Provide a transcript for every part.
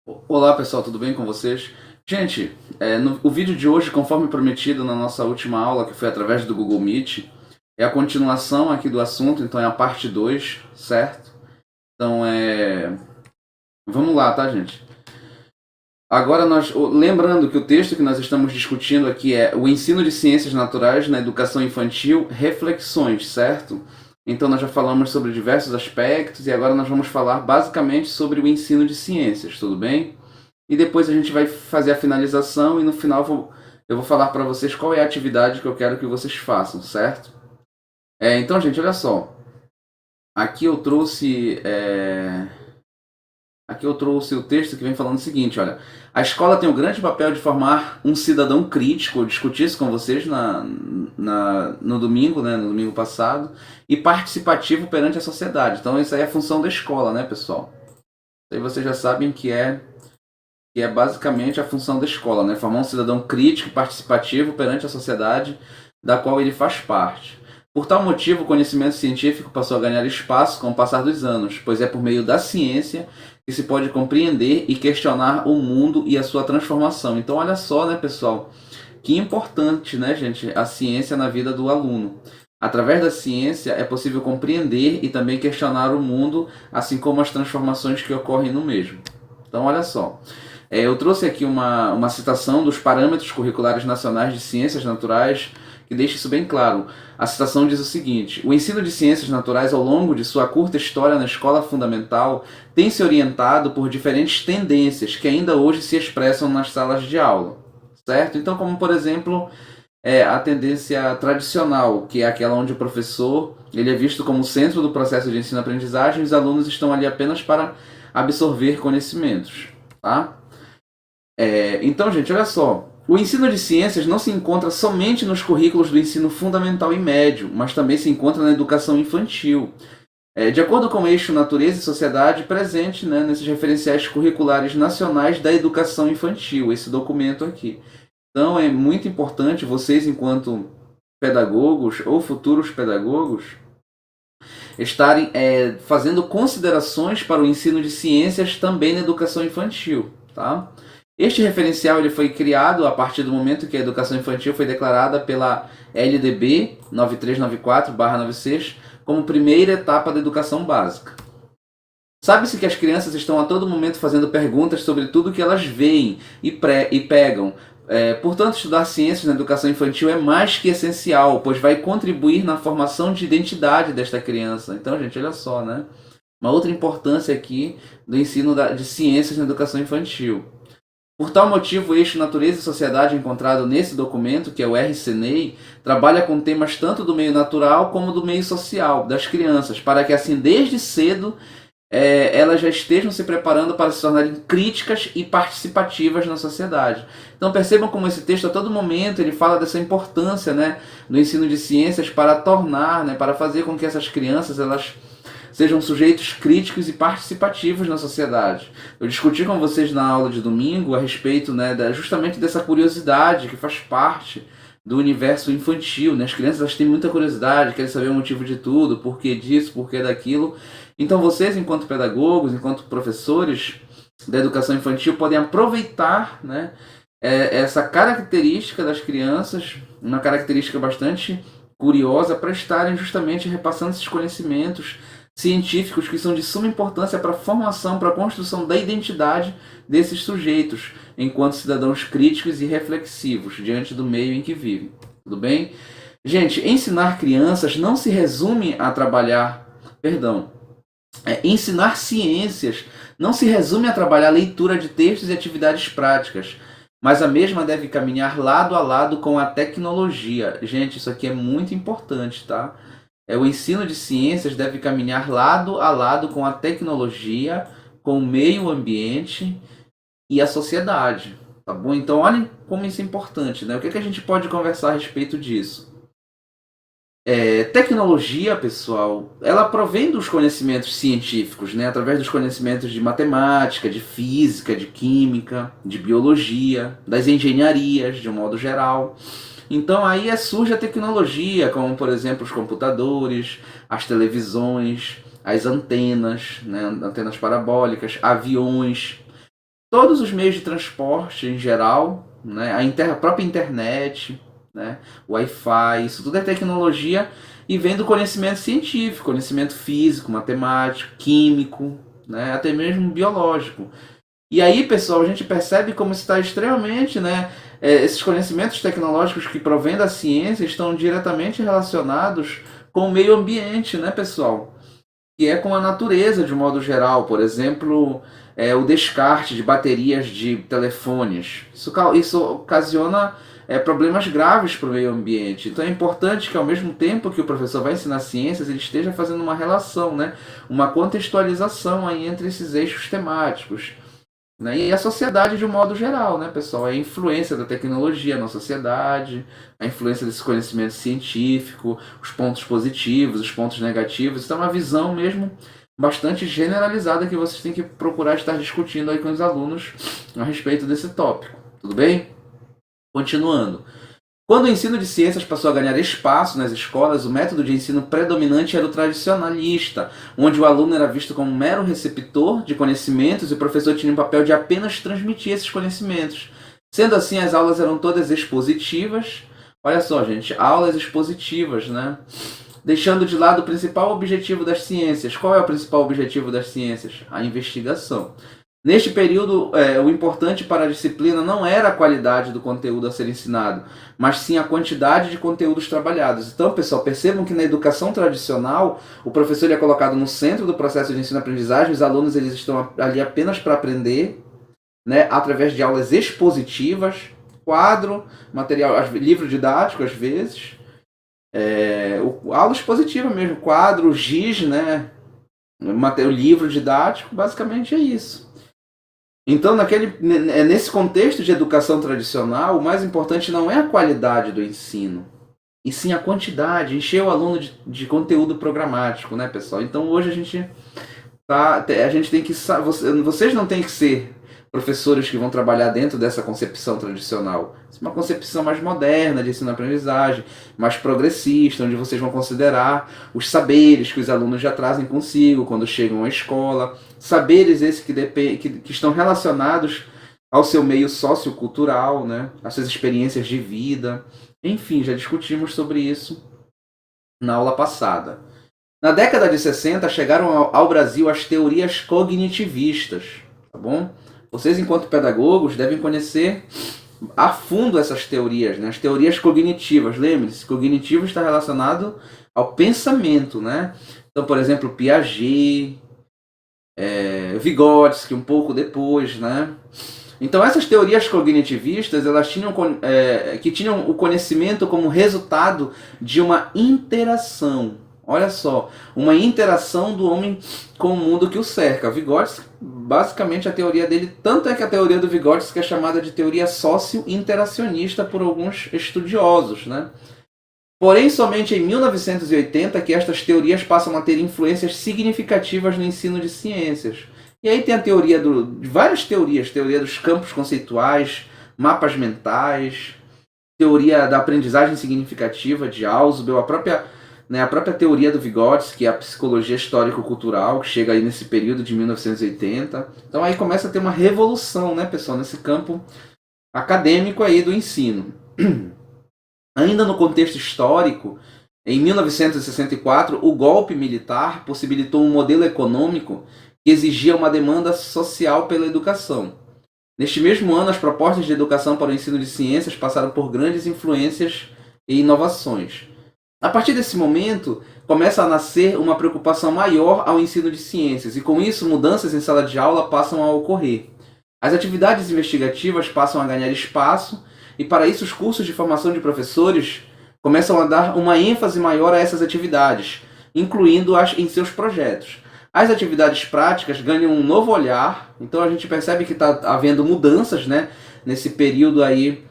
Olá pessoal, tudo bem com vocês? Gente, o vídeo de hoje, conforme prometido na nossa última aula, que foi através do Google Meet, é a continuação aqui do assunto, então é a parte 2, certo? Então vamos lá, tá, gente? Agora lembrando que o texto que nós estamos discutindo aqui é o ensino de ciências naturais na educação infantil, reflexões, certo? Então nós já falamos sobre diversos aspectos e agora nós vamos falar basicamente sobre o ensino de ciências, tudo bem? E depois a gente vai fazer a finalização e no final eu vou falar para vocês qual é a atividade que eu quero que vocês façam, certo? Então, gente, olha só. Aqui eu trouxe aqui eu trouxe o texto que vem falando o seguinte, olha. A escola tem o grande papel de formar um cidadão crítico, eu discuti isso com vocês no domingo, né, no domingo passado, e participativo perante a sociedade. Então, isso aí é a função da escola, né, pessoal? Isso aí vocês já sabem que é basicamente a função da escola, né? Formar um cidadão crítico e participativo perante a sociedade da qual ele faz parte. Por tal motivo, o conhecimento científico passou a ganhar espaço com o passar dos anos, pois é por meio da ciência que se pode compreender e questionar o mundo e a sua transformação. Então, olha só, né, pessoal, que importante, né, gente, a ciência na vida do aluno. Através da ciência é possível compreender e também questionar o mundo, assim como as transformações que ocorrem no mesmo. Então, olha só. Eu trouxe aqui uma citação dos Parâmetros Curriculares Nacionais de Ciências Naturais, que deixa isso bem claro. A citação diz o seguinte: o ensino de ciências naturais ao longo de sua curta história na escola fundamental tem se orientado por diferentes tendências que ainda hoje se expressam nas salas de aula. Certo? Então, como por exemplo, a tendência tradicional, que é aquela onde o professor ele é visto como o centro do processo de ensino-aprendizagem e os alunos estão ali apenas para absorver conhecimentos. Tá? Então, gente, olha só. O ensino de ciências não se encontra somente nos currículos do ensino fundamental e médio, mas também se encontra na educação infantil. De acordo com o eixo Natureza e Sociedade presente, né, nesses referenciais curriculares nacionais da educação infantil, esse documento aqui. Então, é muito importante vocês, enquanto pedagogos ou futuros pedagogos, estarem fazendo considerações para o ensino de ciências também na educação infantil. Tá? Este referencial ele foi criado a partir do momento que a educação infantil foi declarada pela LDB 9394/96 como primeira etapa da educação básica. Sabe-se que as crianças estão a todo momento fazendo perguntas sobre tudo que elas veem e pegam. Portanto, estudar ciências na educação infantil é mais que essencial, pois vai contribuir na formação de identidade desta criança. Então, gente, olha só, né? Uma outra importância aqui do ensino de ciências na educação infantil. Por tal motivo, o eixo Natureza e Sociedade encontrado nesse documento, que é o RCNEI, trabalha com temas tanto do meio natural como do meio social das crianças, para que assim, desde cedo, elas já estejam se preparando para se tornarem críticas e participativas na sociedade. Então percebam como esse texto a todo momento ele fala dessa importância, né, do ensino de ciências para tornar, né, para fazer com que essas crianças elas sejam sujeitos críticos e participativos na sociedade. Eu discuti com vocês na aula de domingo a respeito, né, justamente dessa curiosidade que faz parte do universo infantil. Né? As crianças elas têm muita curiosidade, querem saber o motivo de tudo, porquê disso, porquê daquilo. Então vocês, enquanto pedagogos, enquanto professores da educação infantil, podem aproveitar, né, essa característica das crianças, uma característica bastante curiosa, para estarem justamente repassando esses conhecimentos científicos que são de suma importância para a formação, para a construção da identidade desses sujeitos, enquanto cidadãos críticos e reflexivos diante do meio em que vivem. Tudo bem? Gente, ensinar crianças não se resume a trabalhar, perdão, ensinar ciências não se resume a trabalhar leitura de textos e atividades práticas, mas a mesma deve caminhar lado a lado com a tecnologia. Gente, isso aqui é muito importante, tá? O ensino de ciências deve caminhar lado a lado com a tecnologia, com o meio ambiente e a sociedade, tá bom? Então, olhem como isso é importante, né? O que a gente pode conversar a respeito disso? Tecnologia, pessoal, ela provém dos conhecimentos científicos, né? Através dos conhecimentos de matemática, de física, de química, de biologia, das engenharias, de um modo geral. Então aí surge a tecnologia, como por exemplo os computadores, as televisões, as antenas, né? Antenas parabólicas, aviões. todos os meios de transporte em geral, né, a própria internet, né, o Wi-Fi, isso tudo é tecnologia e vem do conhecimento científico, conhecimento físico, matemático, químico, né, até mesmo biológico. E aí, pessoal, a gente percebe como está extremamente, né, esses conhecimentos tecnológicos que provêm da ciência estão diretamente relacionados com o meio ambiente, né, pessoal? Que é com a natureza de um modo geral. Por exemplo, o descarte de baterias de telefones. Isso ocasiona problemas graves para o meio ambiente. Então é importante que, ao mesmo tempo que o professor vai ensinar ciências, ele esteja fazendo uma relação, né, uma contextualização aí entre esses eixos temáticos. Né? E a sociedade de um modo geral, né, pessoal? A influência da tecnologia na sociedade, a influência desse conhecimento científico, os pontos positivos, os pontos negativos. Isso é uma visão mesmo bastante generalizada que vocês têm que procurar estar discutindo aí com os alunos a respeito desse tópico. Tudo bem? Continuando. Quando o ensino de ciências passou a ganhar espaço nas escolas, o método de ensino predominante era o tradicionalista, onde o aluno era visto como um mero receptor de conhecimentos e o professor tinha o papel de apenas transmitir esses conhecimentos. Sendo assim, as aulas eram todas expositivas. Olha só, gente, aulas expositivas, né? Deixando de lado o principal objetivo das ciências. Qual é o principal objetivo das ciências? A investigação. Neste período, o importante para a disciplina não era a qualidade do conteúdo a ser ensinado, mas sim a quantidade de conteúdos trabalhados. Então, pessoal, percebam que na educação tradicional, o professor é colocado no centro do processo de ensino-aprendizagem, os alunos eles estão ali apenas para aprender, né, através de aulas expositivas, quadro, material, livro didático às vezes, aula expositiva mesmo, quadro, giz, né, o livro didático, basicamente é isso. Então, nesse contexto de educação tradicional, o mais importante não é a qualidade do ensino, e sim a quantidade, encher o aluno de conteúdo programático, né, pessoal? Então, hoje a gente tem que... Vocês não têm que ser professores que vão trabalhar dentro dessa concepção tradicional. Isso é uma concepção mais moderna de ensino-aprendizagem, mais progressista, onde vocês vão considerar os saberes que os alunos já trazem consigo quando chegam à escola, saberes esses que estão relacionados ao seu meio sociocultural, né? Às suas experiências de vida. Enfim, já discutimos sobre isso na aula passada. Na década de 60, chegaram ao Brasil as teorias cognitivistas, tá bom? Vocês, enquanto pedagogos, devem conhecer a fundo essas teorias, né? As teorias cognitivas. Lembre-se, cognitivo está relacionado ao pensamento, né? Então, por exemplo, Piaget, Vygotsky, um pouco depois, né? Então, essas teorias cognitivistas, elas tinham o conhecimento como resultado de uma interação. Olha só, uma interação do homem com o mundo que o cerca. Vygotsky, basicamente a teoria dele, tanto é que a teoria do Vygotsky é chamada de teoria socio-interacionista por alguns estudiosos, né? Porém, somente em 1980 que estas teorias passam a ter influências significativas no ensino de ciências. E aí tem a teoria de várias teorias, teoria dos campos conceituais, mapas mentais, teoria da aprendizagem significativa de Ausubel, a própria teoria do Vygotsky, que é a psicologia histórico-cultural, que chega aí nesse período de 1980. Então aí começa a ter uma revolução, né, pessoal, nesse campo acadêmico aí do ensino. Ainda no contexto histórico, em 1964, o golpe militar possibilitou um modelo econômico que exigia uma demanda social pela educação. Neste mesmo ano, as propostas de educação para o ensino de ciências passaram por grandes influências e inovações. A partir desse momento, começa a nascer uma preocupação maior ao ensino de ciências, e com isso, mudanças em sala de aula passam a ocorrer. As atividades investigativas passam a ganhar espaço, e para isso os cursos de formação de professores começam a dar uma ênfase maior a essas atividades, incluindo-as em seus projetos. As atividades práticas ganham um novo olhar, então a gente percebe que está havendo mudanças, né, nesse período aí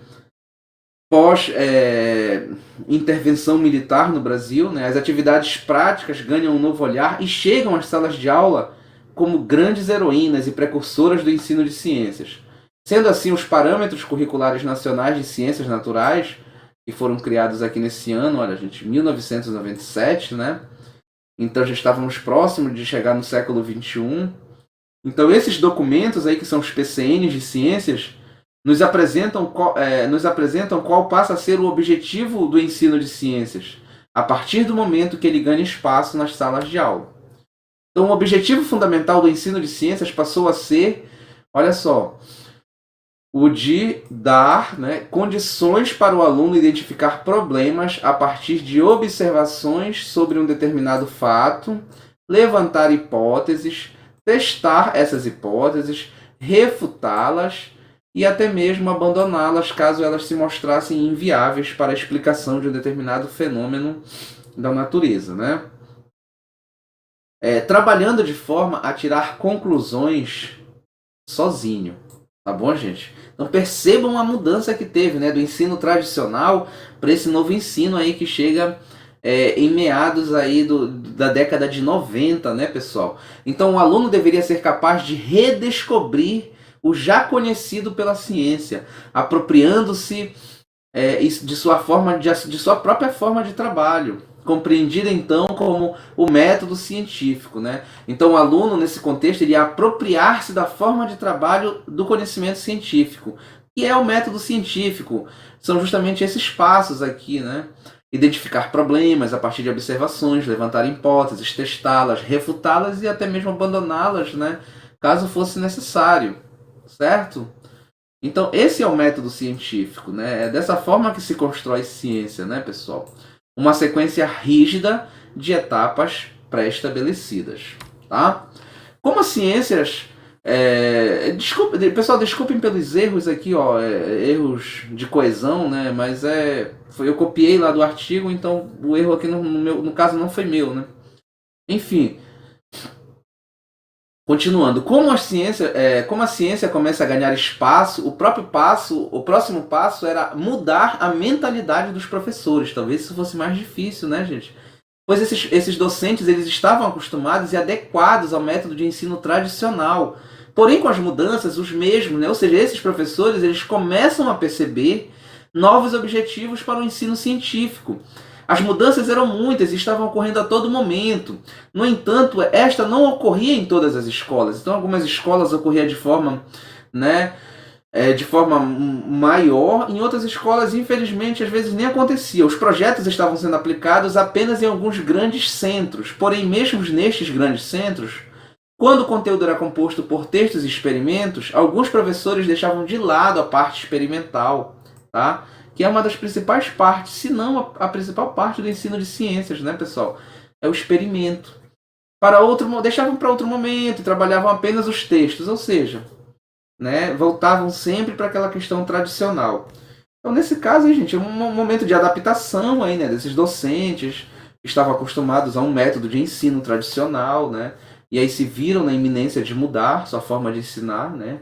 pós-intervenção militar no Brasil, né? As atividades práticas ganham um novo olhar e chegam às salas de aula como grandes heroínas e precursoras do ensino de ciências. Sendo assim, os parâmetros curriculares nacionais de ciências naturais, que foram criados aqui nesse ano, olha, gente, 1997, né? Então já estávamos próximos de chegar no século XXI. Então, esses documentos aí, que são os PCNs de ciências, nos apresentam qual passa a ser o objetivo do ensino de ciências, a partir do momento que ele ganha espaço nas salas de aula. Então, o objetivo fundamental do ensino de ciências passou a ser, olha só, o de dar, né, condições para o aluno identificar problemas a partir de observações sobre um determinado fato, levantar hipóteses, testar essas hipóteses, refutá-las e até mesmo abandoná-las caso elas se mostrassem inviáveis para a explicação de um determinado fenômeno da natureza, né? Trabalhando de forma a tirar conclusões sozinho. Tá bom, gente? Então percebam a mudança que teve, né, do ensino tradicional para esse novo ensino aí que chega em meados aí da década de 90, né, pessoal? Então o aluno deveria ser capaz de redescobrir o já conhecido pela ciência, apropriando-se de sua própria forma de trabalho, compreendida então como o método científico, né? Então o aluno, nesse contexto, iria apropriar-se da forma de trabalho do conhecimento científico, que é o método científico. São justamente esses passos aqui, né? Identificar problemas a partir de observações, levantar hipóteses, testá-las, refutá-las e até mesmo abandoná-las, né? Caso fosse necessário, certo? Então esse é o método científico, né? É dessa forma que se constrói ciência, né, pessoal? Uma sequência rígida de etapas pré-estabelecidas, tá? Como as ciências... pessoal, desculpem pelos erros aqui, ó, erros de coesão, né? Mas eu copiei lá do artigo, então o erro aqui no caso não foi meu, né? Enfim, continuando, como a ciência começa a ganhar espaço, o próximo passo era mudar a mentalidade dos professores. Talvez isso fosse mais difícil, né, gente? Pois esses docentes eles estavam acostumados e adequados ao método de ensino tradicional. Porém, com as mudanças, os mesmos, né? Ou seja, esses professores eles começam a perceber novos objetivos para o ensino científico. As mudanças eram muitas e estavam ocorrendo a todo momento. No entanto, esta não ocorria em todas as escolas. Então, algumas escolas ocorria de forma, né, de forma maior. Em outras escolas, infelizmente, às vezes nem acontecia. Os projetos estavam sendo aplicados apenas em alguns grandes centros. Porém, mesmo nestes grandes centros, quando o conteúdo era composto por textos e experimentos, alguns professores deixavam de lado a parte experimental, tá? Que é uma das principais partes, se não a principal parte do ensino de ciências, né, pessoal? É o experimento. Deixavam para outro momento e trabalhavam apenas os textos, ou seja, né, voltavam sempre para aquela questão tradicional. Então, nesse caso, gente, é um momento de adaptação aí, né, desses docentes que estavam acostumados a um método de ensino tradicional, né, e aí se viram na iminência de mudar sua forma de ensinar, né.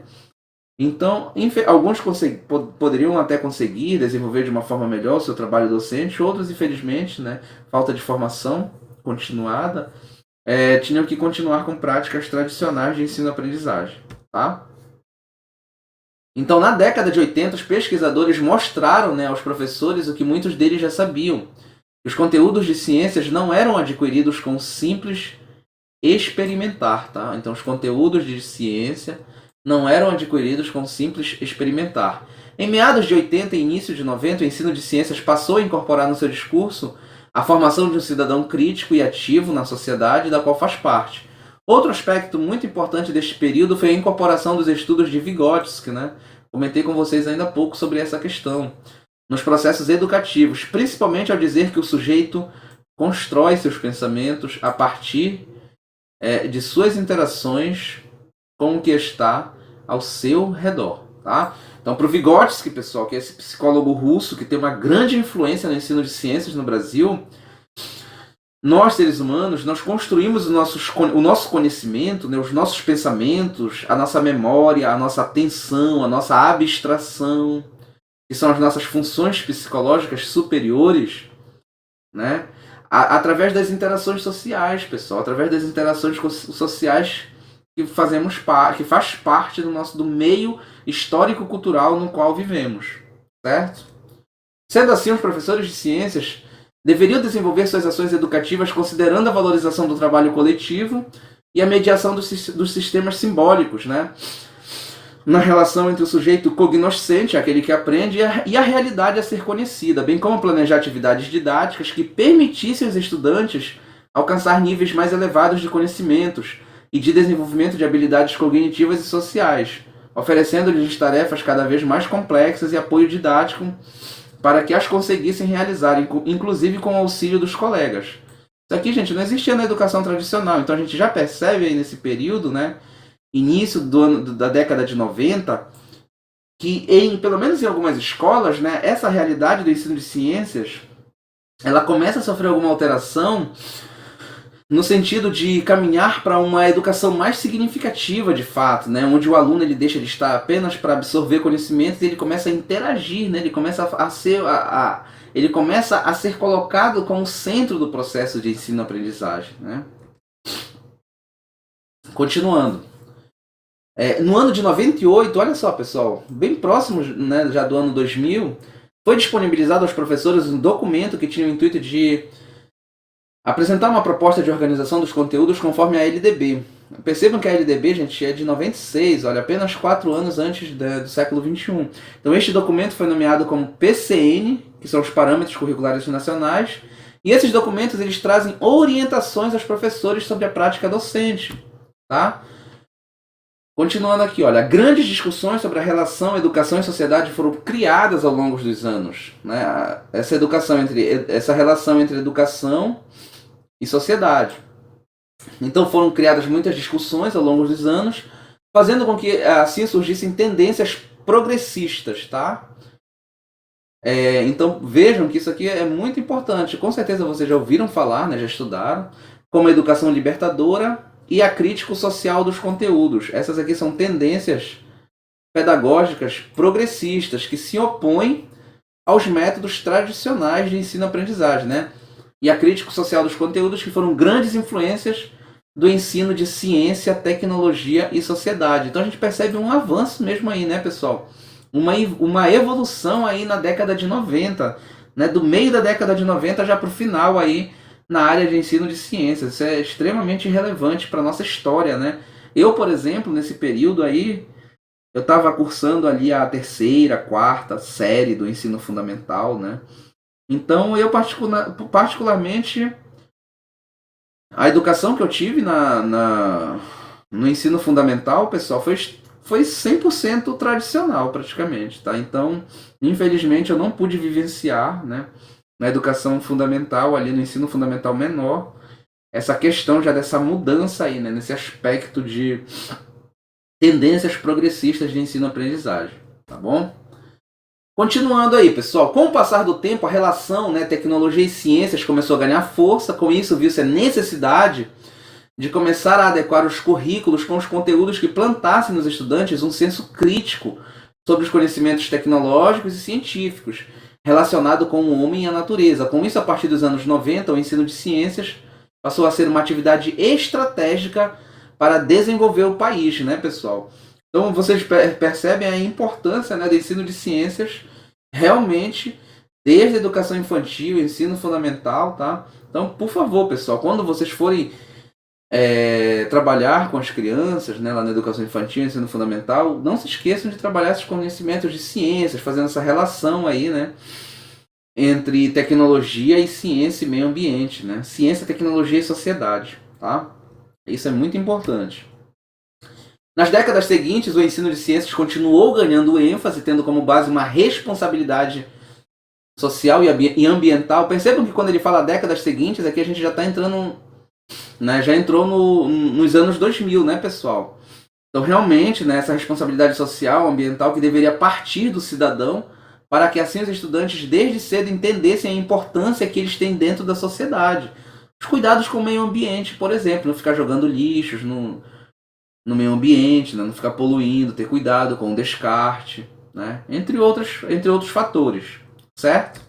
Então, alguns poderiam até conseguir desenvolver de uma forma melhor o seu trabalho docente, outros, infelizmente, né, falta de formação continuada, tinham que continuar com práticas tradicionais de ensino-aprendizagem. Tá? Então, na década de 80, os pesquisadores mostraram, né, aos professores o que muitos deles já sabiam. Os conteúdos de ciências não eram adquiridos com simples experimentar. Tá? Então, os conteúdos de ciência não eram adquiridos com simples experimentar. Em meados de 80 e início de 90, o ensino de ciências passou a incorporar no seu discurso a formação de um cidadão crítico e ativo na sociedade da qual faz parte. Outro aspecto muito importante deste período foi a incorporação dos estudos de Vygotsky, né? Comentei com vocês ainda há pouco sobre essa questão. Nos processos educativos, principalmente ao dizer que o sujeito constrói seus pensamentos a partir de suas interações com o que está ao seu redor. Tá? Então, para o Vygotsky, pessoal, que é esse psicólogo russo que tem uma grande influência no ensino de ciências no Brasil, nós, seres humanos, nós construímos o nosso conhecimento, né, os nossos pensamentos, a nossa memória, a nossa atenção, a nossa abstração, que são as nossas funções psicológicas superiores, né, através das interações sociais, pessoal, através das interações sociais que faz parte do meio histórico-cultural no qual vivemos, certo? Sendo assim, os professores de ciências deveriam desenvolver suas ações educativas considerando a valorização do trabalho coletivo, e a mediação dos sistemas simbólicos, né? Na relação entre o sujeito cognoscente, aquele que aprende, e a realidade a ser conhecida, bem como planejar atividades didáticas que permitissem aos estudantes alcançar níveis mais elevados de conhecimentos e de desenvolvimento de habilidades cognitivas e sociais, oferecendo-lhes tarefas cada vez mais complexas e apoio didático para que as conseguissem realizar, inclusive com o auxílio dos colegas. Isso aqui, gente, não existia na educação tradicional, então a gente já percebe aí nesse período, né, início da década de 90, que pelo menos em algumas escolas, né, essa realidade do ensino de ciências, ela começa a sofrer alguma alteração no sentido de caminhar para uma educação mais significativa de fato, né, onde o aluno ele deixa de estar apenas para absorver conhecimentos e ele começa a interagir, né, ele começa ele começa a ser colocado como centro do processo de ensino-aprendizagem, né? Continuando. No ano de 98, olha só pessoal, bem próximo, né, já do ano 2000, foi disponibilizado aos professores um documento que tinha o intuito de apresentar uma proposta de organização dos conteúdos conforme a LDB. Percebam que a LDB, gente, é de 96, olha, apenas 4 anos antes do século XXI. Então este documento foi nomeado como PCN, que são os Parâmetros Curriculares Nacionais, e esses documentos eles trazem orientações aos professores sobre a prática docente, tá? Continuando aqui, olha, grandes discussões sobre a relação educação e sociedade foram criadas ao longo dos anos, né? Essa relação entre educação e sociedade. Então foram criadas muitas discussões ao longo dos anos, fazendo com que assim surgissem tendências progressistas, tá? Então vejam que isso aqui é muito importante. Com certeza vocês já ouviram falar, né? Já estudaram, como a educação libertadora e a crítica social dos conteúdos. Essas aqui são tendências pedagógicas progressistas que se opõem aos métodos tradicionais de ensino-aprendizagem, né? E a crítica social dos conteúdos, que foram grandes influências do ensino de ciência, tecnologia e sociedade. Então a gente percebe um avanço mesmo aí, né, pessoal? Uma evolução aí na década de 90, né? Do meio da década de 90 já para o final aí na área de ensino de ciências. Isso é extremamente relevante para a nossa história, né? Eu, por exemplo, nesse período aí, eu estava cursando ali a 3ª, 4ª série do ensino fundamental, né? Então, eu particularmente, a educação que eu tive no ensino fundamental, pessoal, foi 100% tradicional, praticamente, tá? Então, infelizmente, eu não pude vivenciar, né, na educação fundamental, ali no ensino fundamental menor, essa questão já dessa mudança aí, né, nesse aspecto de tendências progressistas de ensino-aprendizagem, tá bom? Continuando aí, pessoal, com o passar do tempo, a relação, né, tecnologia e ciências começou a ganhar força, com isso viu-se a necessidade de começar a adequar os currículos com os conteúdos que plantassem nos estudantes um senso crítico sobre os conhecimentos tecnológicos e científicos, relacionado com o homem e a natureza. Com isso, a partir dos anos 90, o ensino de ciências passou a ser uma atividade estratégica para desenvolver o país, né, pessoal? Então vocês percebem a importância, né, do ensino de ciências realmente desde a educação infantil, ensino fundamental, tá? Então, por favor, pessoal, quando vocês forem trabalhar com as crianças, né, lá na educação infantil, ensino fundamental, não se esqueçam de trabalhar esses conhecimentos de ciências, fazendo essa relação aí, né, entre tecnologia e ciência e meio ambiente, né? Ciência, tecnologia e sociedade, tá? Isso é muito importante. Nas décadas seguintes, o ensino de ciências continuou ganhando ênfase, tendo como base uma responsabilidade social e ambiental. Percebam que quando ele fala décadas seguintes, aqui a gente já está entrando, né, já entrou nos anos 2000, né, pessoal? Então, realmente, né, essa responsabilidade social, ambiental, que deveria partir do cidadão, para que assim os estudantes, desde cedo, entendessem a importância que eles têm dentro da sociedade. Os cuidados com o meio ambiente, por exemplo, não ficar jogando lixos no meio ambiente, né? Não ficar poluindo, ter cuidado com o descarte, né? Entre outros fatores, certo?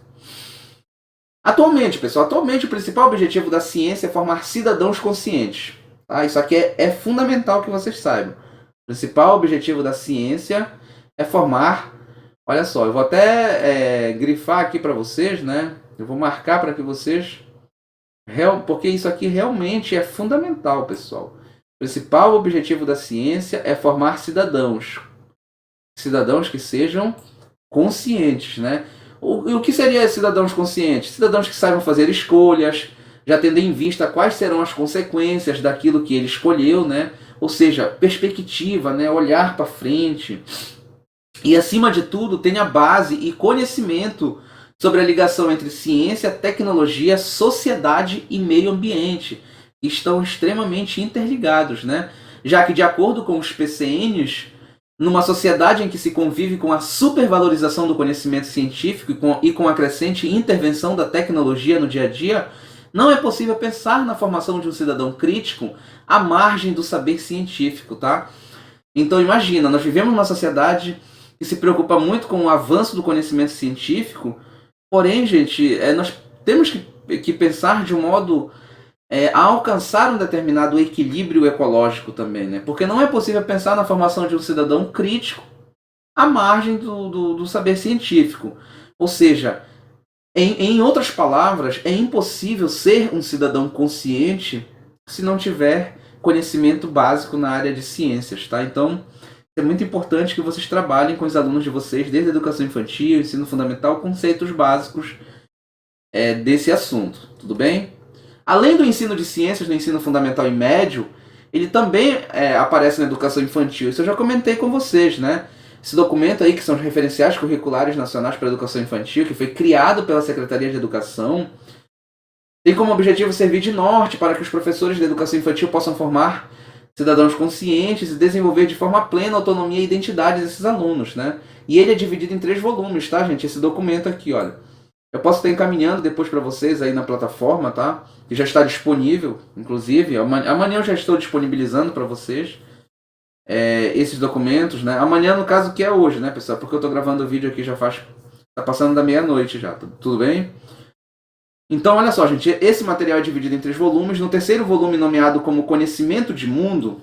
Atualmente, pessoal, o principal objetivo da ciência é formar cidadãos conscientes. Tá? Isso aqui é fundamental que vocês saibam. O principal objetivo da ciência é formar... Olha só, eu vou até grifar aqui para vocês, né? Eu vou marcar para que vocês... Porque isso aqui realmente é fundamental, pessoal. O principal objetivo da ciência é formar cidadãos. Cidadãos que sejam conscientes, né? O que seria cidadãos conscientes? Cidadãos que saibam fazer escolhas, já tendo em vista quais serão as consequências daquilo que ele escolheu, né? Ou seja, perspectiva, né? Olhar para frente. E, acima de tudo, tenha base e conhecimento sobre a ligação entre ciência, tecnologia, sociedade e meio ambiente. Estão extremamente interligados, né? Já que, de acordo com os PCNs, numa sociedade em que se convive com a supervalorização do conhecimento científico e com a crescente intervenção da tecnologia no dia a dia, não é possível pensar na formação de um cidadão crítico à margem do saber científico, tá? Então imagina, nós vivemos numa sociedade que se preocupa muito com o avanço do conhecimento científico, porém, gente, nós temos que pensar de um modo a alcançar um determinado equilíbrio ecológico também, né? Porque não é possível pensar na formação de um cidadão crítico à margem do saber científico. Ou seja, em outras palavras, é impossível ser um cidadão consciente se não tiver conhecimento básico na área de ciências, tá? Então, é muito importante que vocês trabalhem com os alunos de vocês, desde a educação infantil, ensino fundamental, conceitos básicos desse assunto, tudo bem? Além do ensino de ciências no ensino fundamental e médio, ele também aparece na educação infantil. Isso eu já comentei com vocês, né? Esse documento aí, que são os referenciais curriculares nacionais para a educação infantil, que foi criado pela Secretaria de Educação, tem como objetivo servir de norte para que os professores de educação infantil possam formar cidadãos conscientes e desenvolver de forma plena a autonomia e identidade desses alunos, né? E ele é dividido em 3 volumes, tá, gente? Esse documento aqui, olha. Eu posso estar encaminhando depois para vocês aí na plataforma, tá? Que já está disponível, inclusive. Amanhã eu já estou disponibilizando para vocês esses documentos, né? Amanhã, no caso, que é hoje, né, pessoal? Porque eu estou gravando o vídeo aqui já faz... Tá passando da meia-noite já, tudo bem? Então, olha só, gente. Esse material é dividido em 3 volumes. No terceiro volume, nomeado como Conhecimento de Mundo,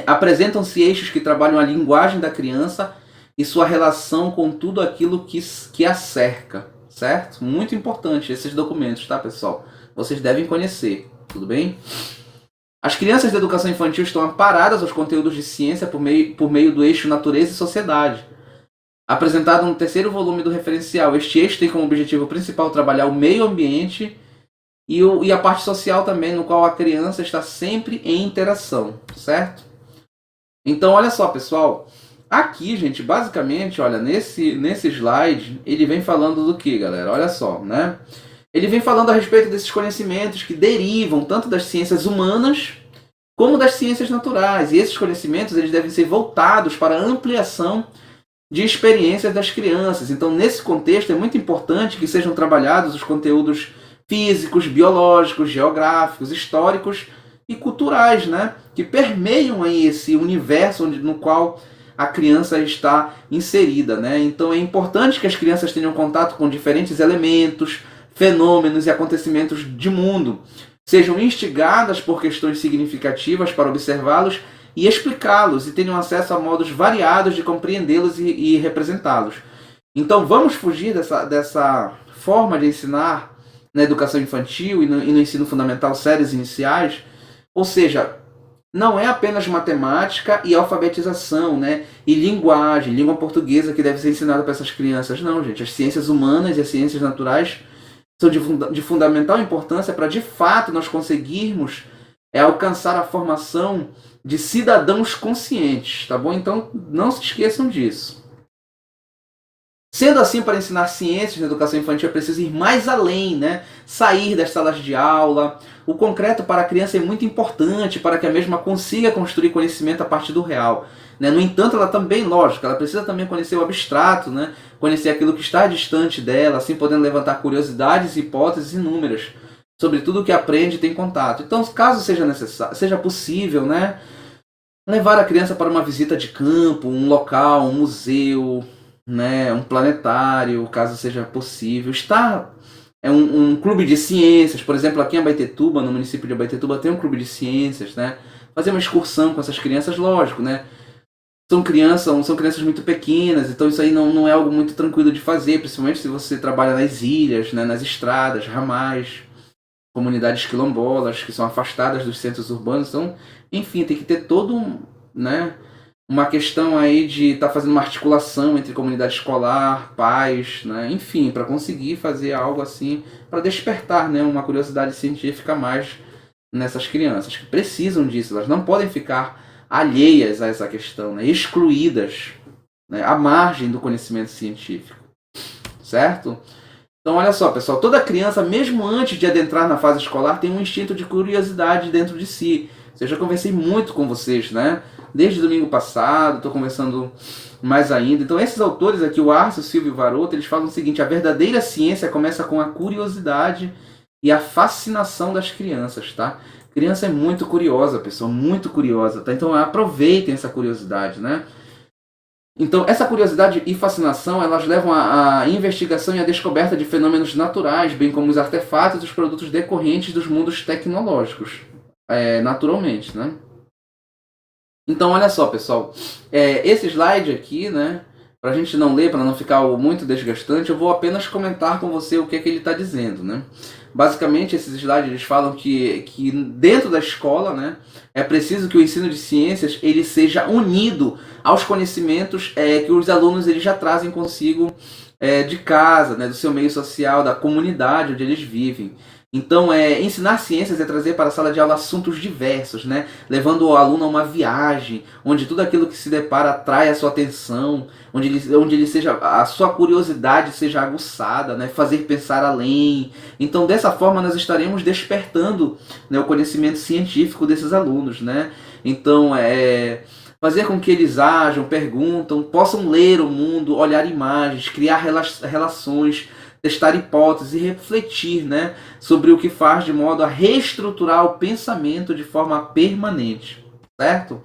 apresentam-se eixos que trabalham a linguagem da criança e sua relação com tudo aquilo que a cerca, certo? Muito importante esses documentos, tá, pessoal? Vocês devem conhecer, tudo bem? As crianças da educação infantil estão amparadas aos conteúdos de ciência por meio do eixo natureza e sociedade. Apresentado no terceiro volume do referencial, este eixo tem como objetivo principal trabalhar o meio ambiente e a parte social também, no qual a criança está sempre em interação, certo? Então, olha só, pessoal. Aqui, gente, basicamente, olha, nesse slide, ele vem falando do que, galera? Olha só, né? Ele vem falando a respeito desses conhecimentos que derivam tanto das ciências humanas como das ciências naturais. E esses conhecimentos, eles devem ser voltados para a ampliação de experiências das crianças. Então, nesse contexto, é muito importante que sejam trabalhados os conteúdos físicos, biológicos, geográficos, históricos e culturais, né? Que permeiam aí esse universo no qual a criança está inserida, né? Então é importante que as crianças tenham contato com diferentes elementos, fenômenos e acontecimentos de mundo, sejam instigadas por questões significativas para observá-los e explicá-los, e tenham acesso a modos variados de compreendê-los e representá-los. Então vamos fugir dessa forma de ensinar na educação infantil e no ensino fundamental, séries iniciais, ou seja, não é apenas matemática e alfabetização, né? E linguagem, língua portuguesa que deve ser ensinada para essas crianças. Não, gente. As ciências humanas e as ciências naturais são de fundamental importância para, de fato, nós conseguirmos alcançar a formação de cidadãos conscientes, tá bom? Então, não se esqueçam disso. Sendo assim, para ensinar ciências na educação infantil é preciso ir mais além, né? Sair das salas de aula. O concreto para a criança é muito importante para que a mesma consiga construir conhecimento a partir do real, né? No entanto, ela também, lógico, ela precisa também conhecer o abstrato, né? Conhecer aquilo que está distante dela, assim podendo levantar curiosidades e hipóteses inúmeras sobre tudo o que aprende e tem contato. Então, caso seja possível, né? Levar a criança para uma visita de campo, um local, um museu, né, um planetário, caso seja possível. Está um clube de ciências, por exemplo, aqui em Abaetetuba, no município de Abaetetuba, tem um clube de ciências, né? Fazer uma excursão com essas crianças, lógico, né? São crianças muito pequenas, então isso aí não é algo muito tranquilo de fazer, principalmente se você trabalha nas ilhas, né, nas estradas, ramais. comunidades quilombolas que são afastadas dos centros urbanos. Então, enfim, tem que ter todo né, uma questão aí de estar fazendo uma articulação entre comunidade escolar, pais, né, enfim, para conseguir fazer algo assim, para despertar, né, uma curiosidade científica a mais nessas crianças que precisam disso. Elas não podem ficar alheias a essa questão, né, excluídas, né, à margem do conhecimento científico, certo? Então, olha só, pessoal, toda criança, mesmo antes de adentrar na fase escolar, tem um instinto de curiosidade dentro de si. Eu já conversei muito com vocês, né? Desde domingo passado, estou conversando mais ainda. Então, esses autores aqui, o Arce, o Silvio e o Varoto, eles falam o seguinte: a verdadeira ciência começa com a curiosidade e a fascinação das crianças, tá? Criança é muito curiosa, pessoal, muito curiosa, tá? Então, aproveitem essa curiosidade, né? Então, essa curiosidade e fascinação, elas levam à investigação e à descoberta de fenômenos naturais, bem como os artefatos e os produtos decorrentes dos mundos tecnológicos, naturalmente, né? Então, olha só, pessoal, esse slide aqui, né, para a gente não ler, para não ficar muito desgastante, eu vou apenas comentar com você o que é que ele está dizendo, né? Basicamente, esses slides eles falam que dentro da escola, né, é preciso que o ensino de ciências ele seja unido aos conhecimentos que os alunos eles já trazem consigo de casa, né, do seu meio social, da comunidade onde eles vivem. Então, ensinar ciências é trazer para a sala de aula assuntos diversos, né? Levando o aluno a uma viagem, onde tudo aquilo que se depara atrai a sua atenção, onde ele seja, a sua curiosidade seja aguçada, né? Fazer pensar além. Então, dessa forma, nós estaremos despertando, né, o conhecimento científico desses alunos, né? Então, fazer com que eles ajam, perguntam, possam ler o mundo, olhar imagens, criar relações, testar hipóteses e refletir, né, sobre o que faz de modo a reestruturar o pensamento de forma permanente, certo?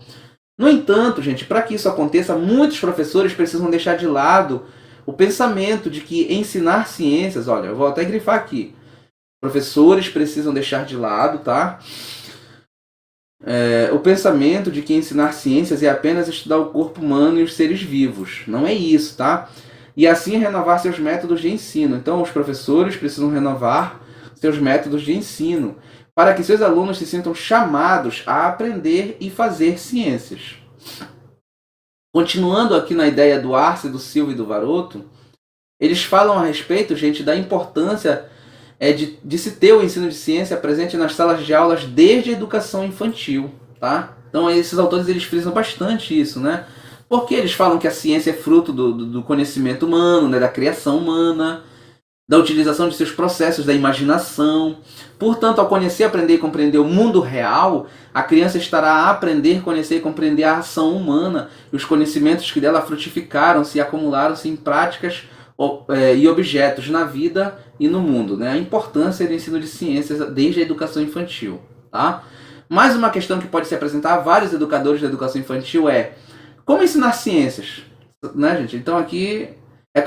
No entanto, gente, para que isso aconteça, muitos professores precisam deixar de lado o pensamento de que ensinar ciências, olha, eu vou até grifar aqui, professores precisam deixar de lado, tá? O pensamento de que ensinar ciências é apenas estudar o corpo humano e os seres vivos. Não é isso, tá? E assim renovar seus métodos de ensino. Então, os professores precisam renovar seus métodos de ensino para que seus alunos se sintam chamados a aprender e fazer ciências. Continuando aqui na ideia do Arce, do Silvio e do Varoto, eles falam a respeito, gente, da importância de se ter o ensino de ciência presente nas salas de aulas desde a educação infantil, tá? Então, esses autores eles frisam bastante isso, né? Porque eles falam que a ciência é fruto do conhecimento humano, né, da criação humana, da utilização de seus processos, da imaginação. Portanto, ao conhecer, aprender e compreender o mundo real, a criança estará a aprender, conhecer e compreender a ação humana e os conhecimentos que dela frutificaram-se e acumularam-se em práticas e objetos na vida e no mundo, né? A importância do ensino de ciências desde a educação infantil, tá? Mais uma questão que pode se apresentar a vários educadores da educação infantil é como ensinar ciências, né, gente? Então aqui é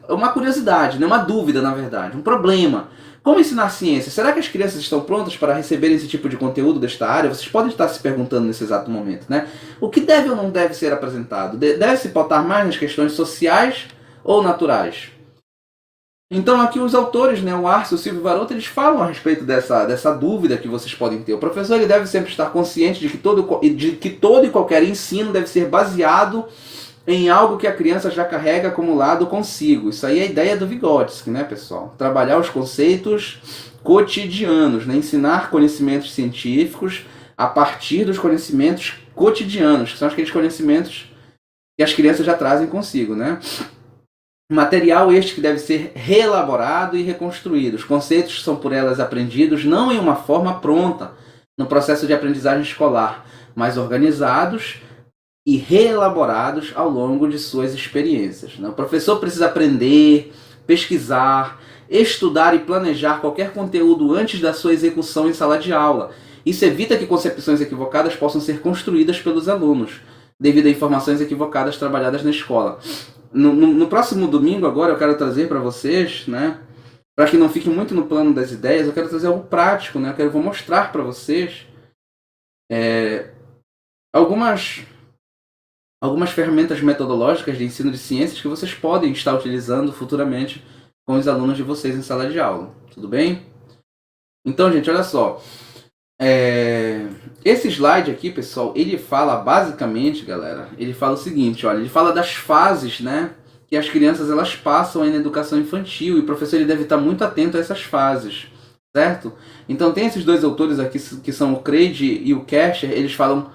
uma curiosidade, né? Uma dúvida, na verdade, um problema. Como ensinar ciências? Será que as crianças estão prontas para receberem esse tipo de conteúdo desta área? Vocês podem estar se perguntando nesse exato momento, né? O que deve ou não deve ser apresentado? Deve se pautar mais nas questões sociais ou naturais? Então aqui os autores, né, o Arce, o Silvio e o Varoto, eles falam a respeito dessa dúvida que vocês podem ter. O professor ele deve sempre estar consciente de que todo e qualquer ensino deve ser baseado em algo que a criança já carrega acumulado consigo. Isso aí é a ideia do Vygotsky, né, pessoal? Trabalhar os conceitos cotidianos, né? Ensinar conhecimentos científicos a partir dos conhecimentos cotidianos, que são aqueles conhecimentos que as crianças já trazem consigo, né? Material este que deve ser reelaborado e reconstruído. Os conceitos são por elas aprendidos não em uma forma pronta, no processo de aprendizagem escolar, mas organizados e reelaborados ao longo de suas experiências. O professor precisa aprender, pesquisar, estudar e planejar qualquer conteúdo antes da sua execução em sala de aula. Isso evita que concepções equivocadas possam ser construídas pelos alunos, devido a informações equivocadas trabalhadas na escola. No próximo domingo, agora, eu quero trazer para vocês, né, para que não fique muito no plano das ideias, eu quero trazer algo prático, né, vou mostrar para vocês algumas ferramentas metodológicas de ensino de ciências que vocês podem estar utilizando futuramente com os alunos de vocês em sala de aula. Tudo bem? Então, gente, olha só. Esse slide aqui, pessoal, ele fala basicamente, galera, ele fala o seguinte, olha, ele fala das fases, né, que as crianças elas passam aí na educação infantil, e o professor ele deve estar muito atento a essas fases, certo? Então tem esses dois autores aqui que são o Craig e o Kesher, eles falam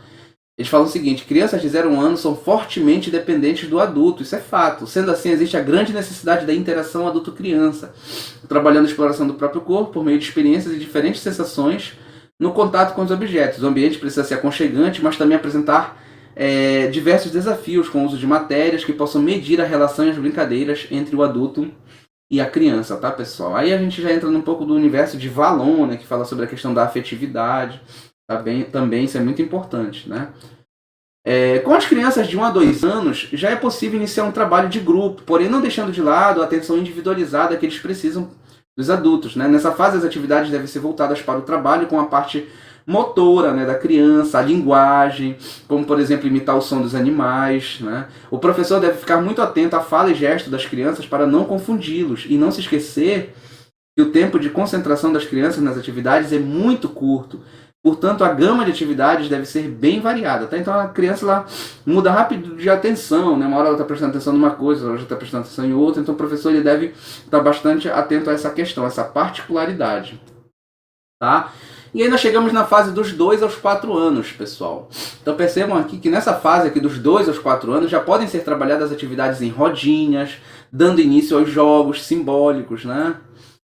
o seguinte: crianças de 0 a 1 ano são fortemente dependentes do adulto, isso é fato. Sendo assim, existe a grande necessidade da interação adulto-criança, trabalhando a exploração do próprio corpo por meio de experiências e diferentes sensações no contato com os objetos. O ambiente precisa ser aconchegante, mas também apresentar diversos desafios com o uso de matérias que possam medir a relação e as brincadeiras entre o adulto e a criança, tá, pessoal? Aí a gente já entra num pouco do universo de Vallon, né, que fala sobre a questão da afetividade. Também isso é muito importante, né? Com as crianças de 1 a 2 anos, já é possível iniciar um trabalho de grupo, porém não deixando de lado a atenção individualizada que eles precisam dos adultos, né? Nessa fase, as atividades devem ser voltadas para o trabalho com a parte motora, né, da criança, a linguagem, como, por exemplo, imitar o som dos animais, né? O professor deve ficar muito atento à fala e gesto das crianças para não confundi-los e não se esquecer que o tempo de concentração das crianças nas atividades é muito curto. Portanto, a gama de atividades deve ser bem variada, tá? Então a criança ela muda rápido de atenção, né? Uma hora ela está prestando atenção numa coisa, outra já está prestando atenção em outra, então o professor ele deve estar bastante atento a essa questão, essa particularidade, tá? E aí nós chegamos na fase dos 2 aos 4 anos, pessoal. Então percebam aqui que nessa fase aqui dos 2 aos 4 anos já podem ser trabalhadas atividades em rodinhas, dando início aos jogos simbólicos, né?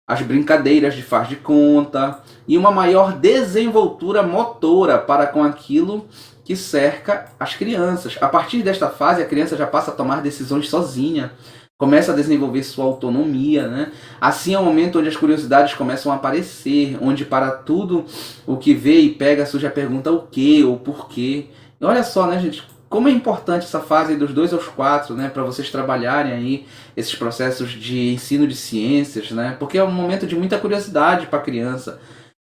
As brincadeiras de faz de conta e uma maior desenvoltura motora para com aquilo que cerca as crianças. A partir desta fase, a criança já passa a tomar decisões sozinha, começa a desenvolver sua autonomia, né? Assim é o momento onde as curiosidades começam a aparecer, onde para tudo o que vê e pega surge a pergunta o que ou por quê. E olha só, né, gente? Como é importante essa fase dos 2 aos 4, né, para vocês trabalharem aí esses processos de ensino de ciências, né, porque é um momento de muita curiosidade para a criança.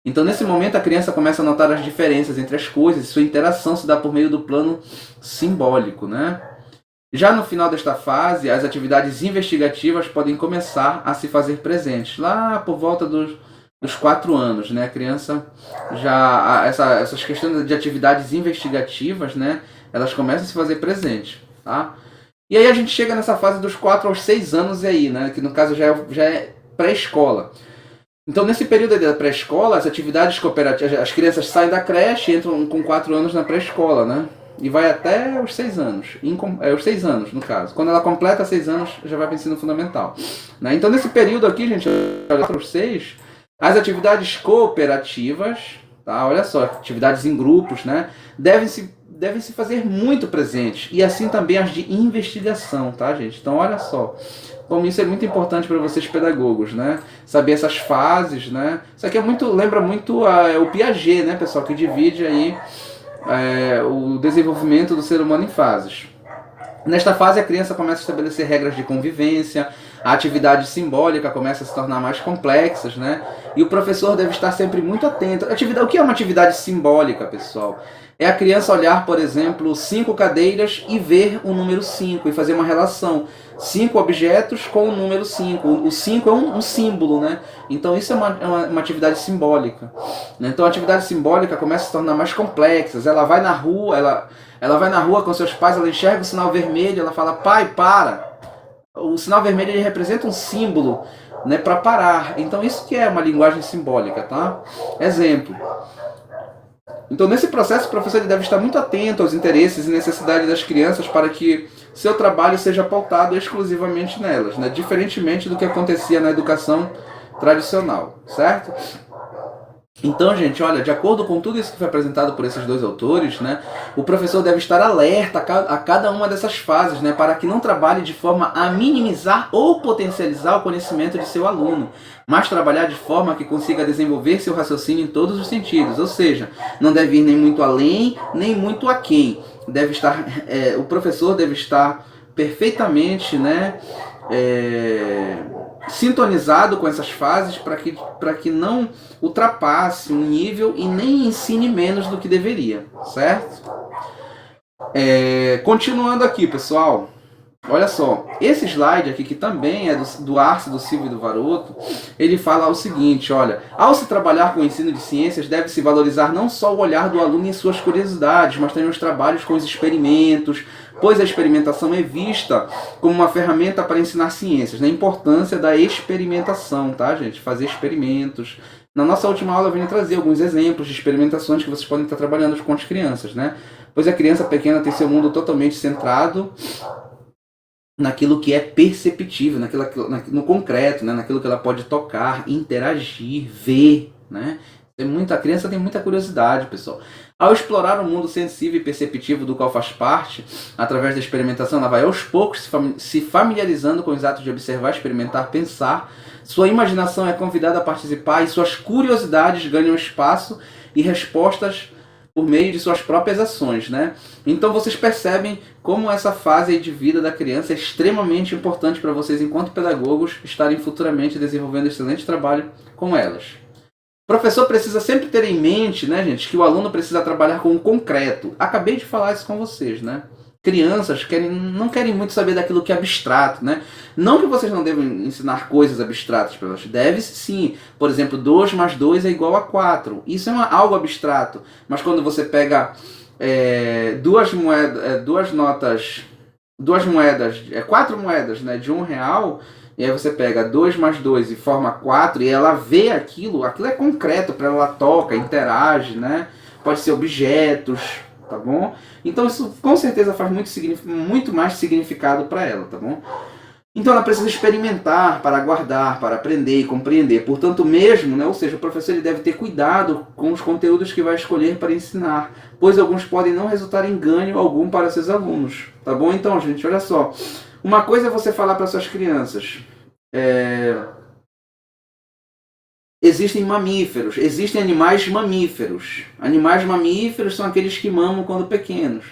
Então, nesse momento, a criança começa a notar as diferenças entre as coisas, e sua interação se dá por meio do plano simbólico, né? Já no final desta fase, as atividades investigativas podem começar a se fazer presentes, lá por volta dos 4 anos, né? A criança já essas questões de atividades investigativas, né? Elas começam a se fazer presentes, tá? E aí a gente chega nessa fase dos 4 aos 6 anos aí, né? Que no caso já é pré-escola. Então nesse período da pré-escola, as atividades cooperativas, as crianças saem da creche e entram com 4 anos na pré-escola, né? E vai até os 6 anos. Os 6 anos, no caso. Quando ela completa 6 anos, já vai para o ensino fundamental, né? Então nesse período aqui, gente, 4 aos 6, as atividades cooperativas, tá? Olha só, atividades em grupos, né? Devem se fazer muito presentes. E assim também as de investigação, tá, gente? Então olha só como isso é muito importante para vocês pedagogos, né? Saber essas fases, né? Isso aqui lembra muito o Piaget, né, pessoal? Que divide aí o desenvolvimento do ser humano em fases. Nesta fase, a criança começa a estabelecer regras de convivência, a atividade simbólica começa a se tornar mais complexa, né? E o professor deve estar sempre muito atento. O que é uma atividade simbólica, pessoal? É a criança olhar, por exemplo, 5 cadeiras e ver o número 5 e fazer uma relação. 5 objetos com o número 5. O 5 é um símbolo, né? Então isso é uma atividade simbólica. Então a atividade simbólica começa a se tornar mais complexa. Ela vai na rua, ela vai na rua com seus pais, ela enxerga o sinal vermelho, ela fala, pai, para. O sinal vermelho ele representa um símbolo, né, para parar. Então isso que é uma linguagem simbólica, tá? Exemplo. Então nesse processo o professor deve estar muito atento aos interesses e necessidades das crianças para que seu trabalho seja pautado exclusivamente nelas, né? Diferentemente do que acontecia na educação tradicional, certo? Então, gente, olha, de acordo com tudo isso que foi apresentado por esses dois autores, né, o professor deve estar alerta a cada uma dessas fases, né, para que não trabalhe de forma a minimizar ou potencializar o conhecimento de seu aluno, mas trabalhar de forma que consiga desenvolver seu raciocínio em todos os sentidos, ou seja, não deve ir nem muito além, nem muito aquém. O professor deve estar perfeitamente, né, sintonizado com essas fases para que não ultrapasse um nível e nem ensine menos do que deveria, certo? Continuando aqui, pessoal, olha só, esse slide aqui, que também é do Arce, do Silva e do Varoto, ele fala o seguinte, olha, ao se trabalhar com o ensino de ciências, deve-se valorizar não só o olhar do aluno e suas curiosidades, mas também os trabalhos com os experimentos, pois a experimentação é vista como uma ferramenta para ensinar ciências, né? A importância da experimentação, tá, gente? Fazer experimentos. Na nossa última aula eu vim trazer alguns exemplos de experimentações que vocês podem estar trabalhando com as crianças, né? Pois a criança pequena tem seu mundo totalmente centrado naquilo que é perceptível, no concreto, né? Naquilo que ela pode tocar, interagir, ver, né? A criança tem muita curiosidade, pessoal. Ao explorar o mundo sensível e perceptivo do qual faz parte, através da experimentação, ela vai aos poucos se familiarizando com os atos de observar, experimentar, pensar. Sua imaginação é convidada a participar e suas curiosidades ganham espaço e respostas por meio de suas próprias ações, né? Então vocês percebem como essa fase de vida da criança é extremamente importante para vocês, enquanto pedagogos, estarem futuramente desenvolvendo excelente trabalho com elas. O professor precisa sempre ter em mente, né, gente, que o aluno precisa trabalhar com o concreto. Acabei de falar isso com vocês, né? Crianças não querem muito saber daquilo que é abstrato, né? Não que vocês não devam ensinar coisas abstratas para elas. Deve-se sim. Por exemplo, 2 mais 2 é igual a 4. Isso é algo abstrato. Mas quando você pega quatro moedas, né, de R$1, e aí você pega 2 mais 2 e forma 4, e ela vê aquilo é concreto, para ela toca, interage, né? Pode ser objetos, tá bom? Então isso com certeza faz muito mais significado para ela, tá bom? Então ela precisa experimentar para guardar, para aprender e compreender. Portanto, mesmo, né, ou seja, o professor ele deve ter cuidado com os conteúdos que vai escolher para ensinar, pois alguns podem não resultar em ganho algum para seus alunos, tá bom? Então, gente, olha só. Uma coisa é você falar para suas crianças, existem mamíferos, existem animais mamíferos. Animais mamíferos são aqueles que mamam quando pequenos.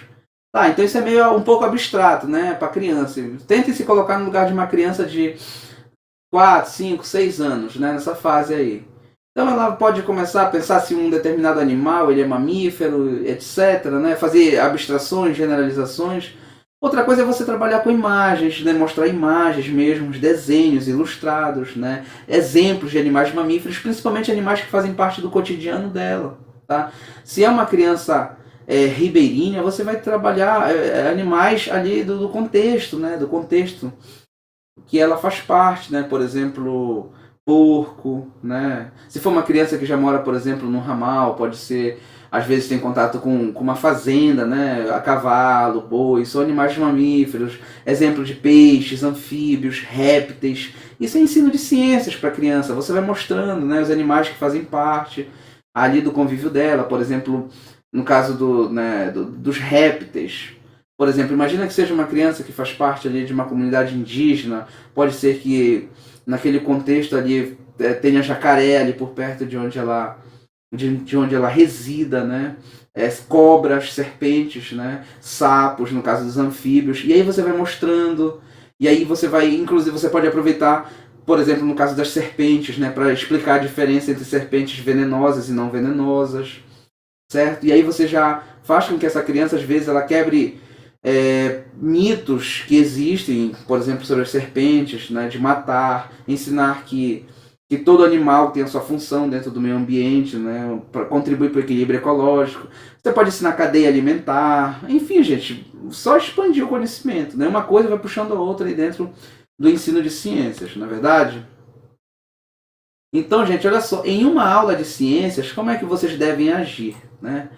Tá, então isso é meio um pouco abstrato, né, para criança. Tente se colocar no lugar de uma criança de 4, 5, 6 anos, né, nessa fase aí. Então ela pode começar a pensar se um determinado animal ele é mamífero, etc., né, fazer abstrações, generalizações. Outra coisa é você trabalhar com imagens, né? Mostrar imagens mesmo, desenhos ilustrados, né? Exemplos de animais mamíferos, principalmente animais que fazem parte do cotidiano dela. Tá? Se é uma criança ribeirinha, você vai trabalhar animais ali do contexto, né? Do contexto que ela faz parte, né? Por exemplo, porco, né? Se for uma criança que já mora, por exemplo, num ramal, pode ser, às vezes tem contato com uma fazenda, né? A cavalo, boi, são animais mamíferos, exemplo de peixes, anfíbios, répteis. Isso é ensino de ciências para a criança. Você vai mostrando, né, os animais que fazem parte ali do convívio dela. Por exemplo, no caso dos répteis. Por exemplo, imagina que seja uma criança que faz parte ali de uma comunidade indígena. Pode ser que naquele contexto ali tenha jacaré ali por perto de onde ela resida, né? Cobras, serpentes, né? Sapos, no caso dos anfíbios. E aí você vai mostrando, e aí inclusive você pode aproveitar, por exemplo, no caso das serpentes, né? Para explicar a diferença entre serpentes venenosas e não venenosas, certo? E aí você já faz com que essa criança, às vezes, ela quebre mitos que existem, por exemplo, sobre as serpentes, né? De matar, ensinar que todo animal tem a sua função dentro do meio ambiente, né, para contribuir para o equilíbrio ecológico. Você pode ensinar cadeia alimentar, enfim, gente, só expandir o conhecimento, né? Uma coisa vai puxando a outra aí dentro do ensino de ciências, não é verdade? Então, gente, olha só, em uma aula de ciências, como é que vocês devem agir, né?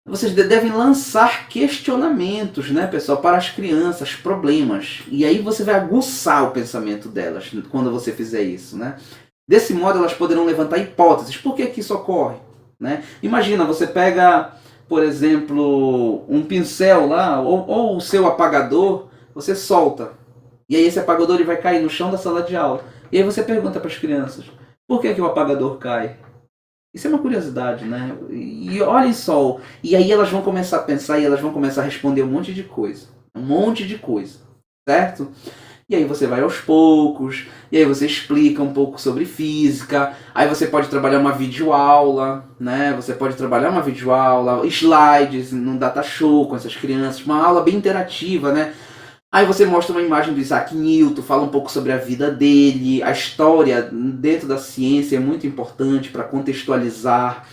Vocês devem lançar questionamentos, né, pessoal, para as crianças, problemas. E aí você vai aguçar o pensamento delas quando você fizer isso, né? Desse modo, elas poderão levantar hipóteses. Por que isso ocorre? Né? Imagina, você pega, por exemplo, um pincel lá, ou o seu apagador, você solta. E aí esse apagador ele vai cair no chão da sala de aula. E aí você pergunta para as crianças, por que o apagador cai? Isso é uma curiosidade, né? E olhem só, e aí elas vão começar a pensar e elas vão começar a responder um monte de coisa. Um monte de coisa, certo? E aí você vai aos poucos, e aí você explica um pouco sobre física, aí você pode trabalhar uma videoaula, né? Você pode trabalhar uma videoaula, slides num data show com essas crianças, uma aula bem interativa, né? Aí você mostra uma imagem do Isaac Newton, fala um pouco sobre a vida dele, a história dentro da ciência é muito importante para contextualizar.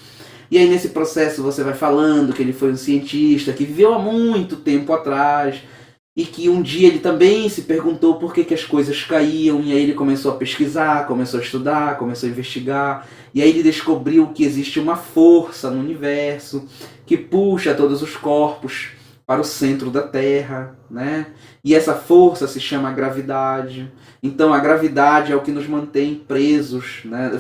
E aí nesse processo você vai falando que ele foi um cientista que viveu há muito tempo atrás e que um dia ele também se perguntou por que as coisas caíam, e aí ele começou a pesquisar, começou a estudar, começou a investigar, e aí ele descobriu que existe uma força no universo que puxa todos os corpos para o centro da Terra, né? E essa força se chama gravidade. Então a gravidade é o que nos mantém presos, né?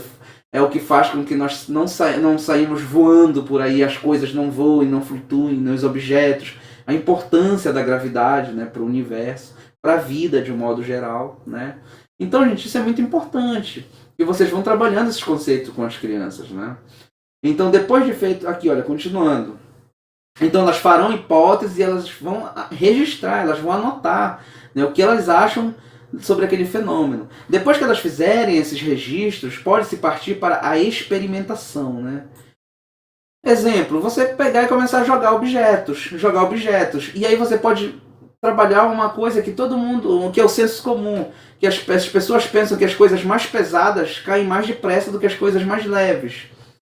É o que faz com que nós não saímos voando por aí, as coisas não voem, não flutuem, nos objetos. A importância da gravidade, né, para o universo, para a vida de um modo geral, né? Então, gente, isso é muito importante. E vocês vão trabalhando esses conceitos com as crianças, né? Então, depois de feito... Aqui, olha, continuando. Então, elas farão hipóteses e elas vão registrar, elas vão anotar, né, o que elas acham sobre aquele fenômeno. Depois que elas fizerem esses registros, pode-se partir para a experimentação, né? Exemplo, você pegar e começar a jogar objetos. E aí você pode trabalhar uma coisa que todo mundo, que é o senso comum, que as pessoas pensam que as coisas mais pesadas caem mais depressa do que as coisas mais leves.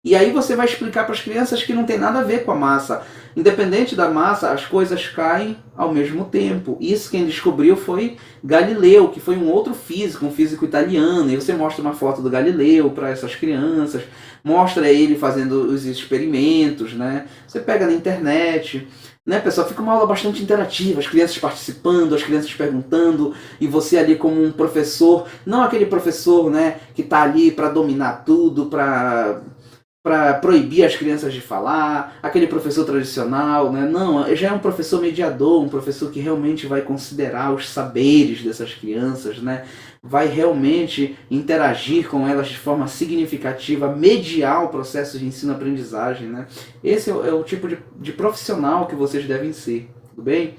E aí você vai explicar para as crianças que não tem nada a ver com a massa. Independente da massa, as coisas caem ao mesmo tempo. Isso quem descobriu foi Galileu, que foi um outro físico, um físico italiano. E você mostra uma foto do Galileu para essas crianças, mostra ele fazendo os experimentos, né? Você pega na internet, né, pessoal? Fica uma aula bastante interativa, as crianças participando, as crianças perguntando, e você ali como um professor, não aquele professor, né, que está ali para dominar tudo, para proibir as crianças de falar, aquele professor tradicional, né? Não, já é um professor mediador, um professor que realmente vai considerar os saberes dessas crianças, né? Vai realmente interagir com elas de forma significativa, mediar o processo de ensino-aprendizagem, né? Esse é o tipo de profissional que vocês devem ser, tudo bem?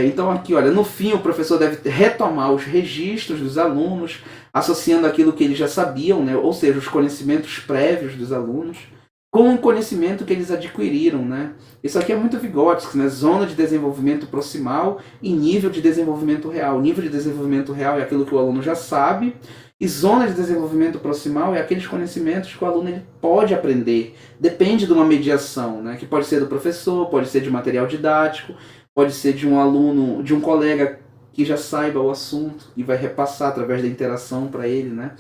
Então aqui, olha, no fim o professor deve retomar os registros dos alunos, associando aquilo que eles já sabiam, né? Ou seja, os conhecimentos prévios dos alunos, com o conhecimento que eles adquiriram, né? Isso aqui é muito Vygotsky, né? Zona de desenvolvimento proximal e nível de desenvolvimento real. O nível de desenvolvimento real é aquilo que o aluno já sabe, e zona de desenvolvimento proximal é aqueles conhecimentos que o aluno ele pode aprender. Depende de uma mediação, né? Que pode ser do professor, pode ser de material didático, pode ser de um aluno, de um colega que já saiba o assunto e vai repassar através da interação para ele, né?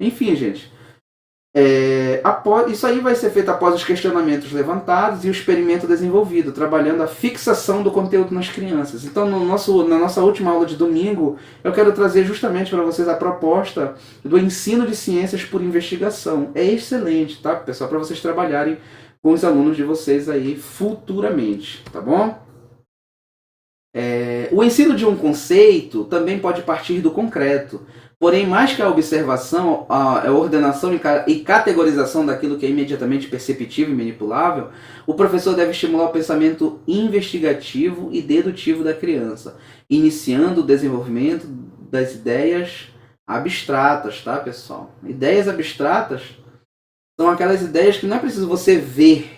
Enfim, gente, isso aí vai ser feito após os questionamentos levantados e o experimento desenvolvido, trabalhando a fixação do conteúdo nas crianças. Então, na nossa última aula de domingo, eu quero trazer justamente para vocês a proposta do ensino de ciências por investigação. É excelente, tá, pessoal? Para vocês trabalharem com os alunos de vocês aí futuramente, tá bom? O ensino de um conceito também pode partir do concreto. Porém, mais que a observação, a ordenação e categorização daquilo que é imediatamente perceptível e manipulável, o professor deve estimular o pensamento investigativo e dedutivo da criança, iniciando o desenvolvimento das ideias abstratas, tá, pessoal? Ideias abstratas são aquelas ideias que não é preciso você ver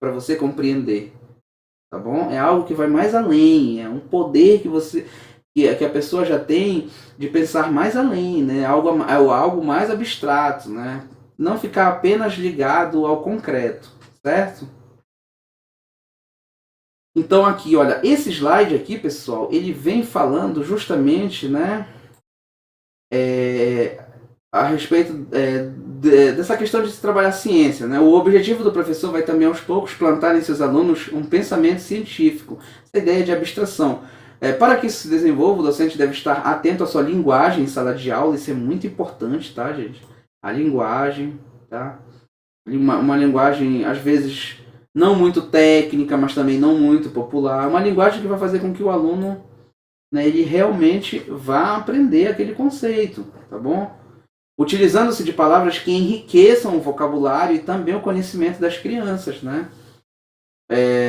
para você compreender. Tá bom? É algo que vai mais além, é um poder que a pessoa já tem de pensar mais além, né? Algo mais abstrato, né? Não ficar apenas ligado ao concreto, certo? Então aqui, olha, esse slide aqui, pessoal, ele vem falando justamente, né, a respeito dessa questão de se trabalhar ciência, né? O objetivo do professor vai também aos poucos plantar em seus alunos um pensamento científico, essa ideia de abstração. Para que isso se desenvolva, o docente deve estar atento à sua linguagem em sala de aula, isso é muito importante, tá, gente? A linguagem, tá? Uma linguagem, às vezes, não muito técnica, mas também não muito popular. Uma linguagem que vai fazer com que o aluno, né, ele realmente vá aprender aquele conceito, tá bom? Utilizando-se de palavras que enriqueçam o vocabulário e também o conhecimento das crianças, né?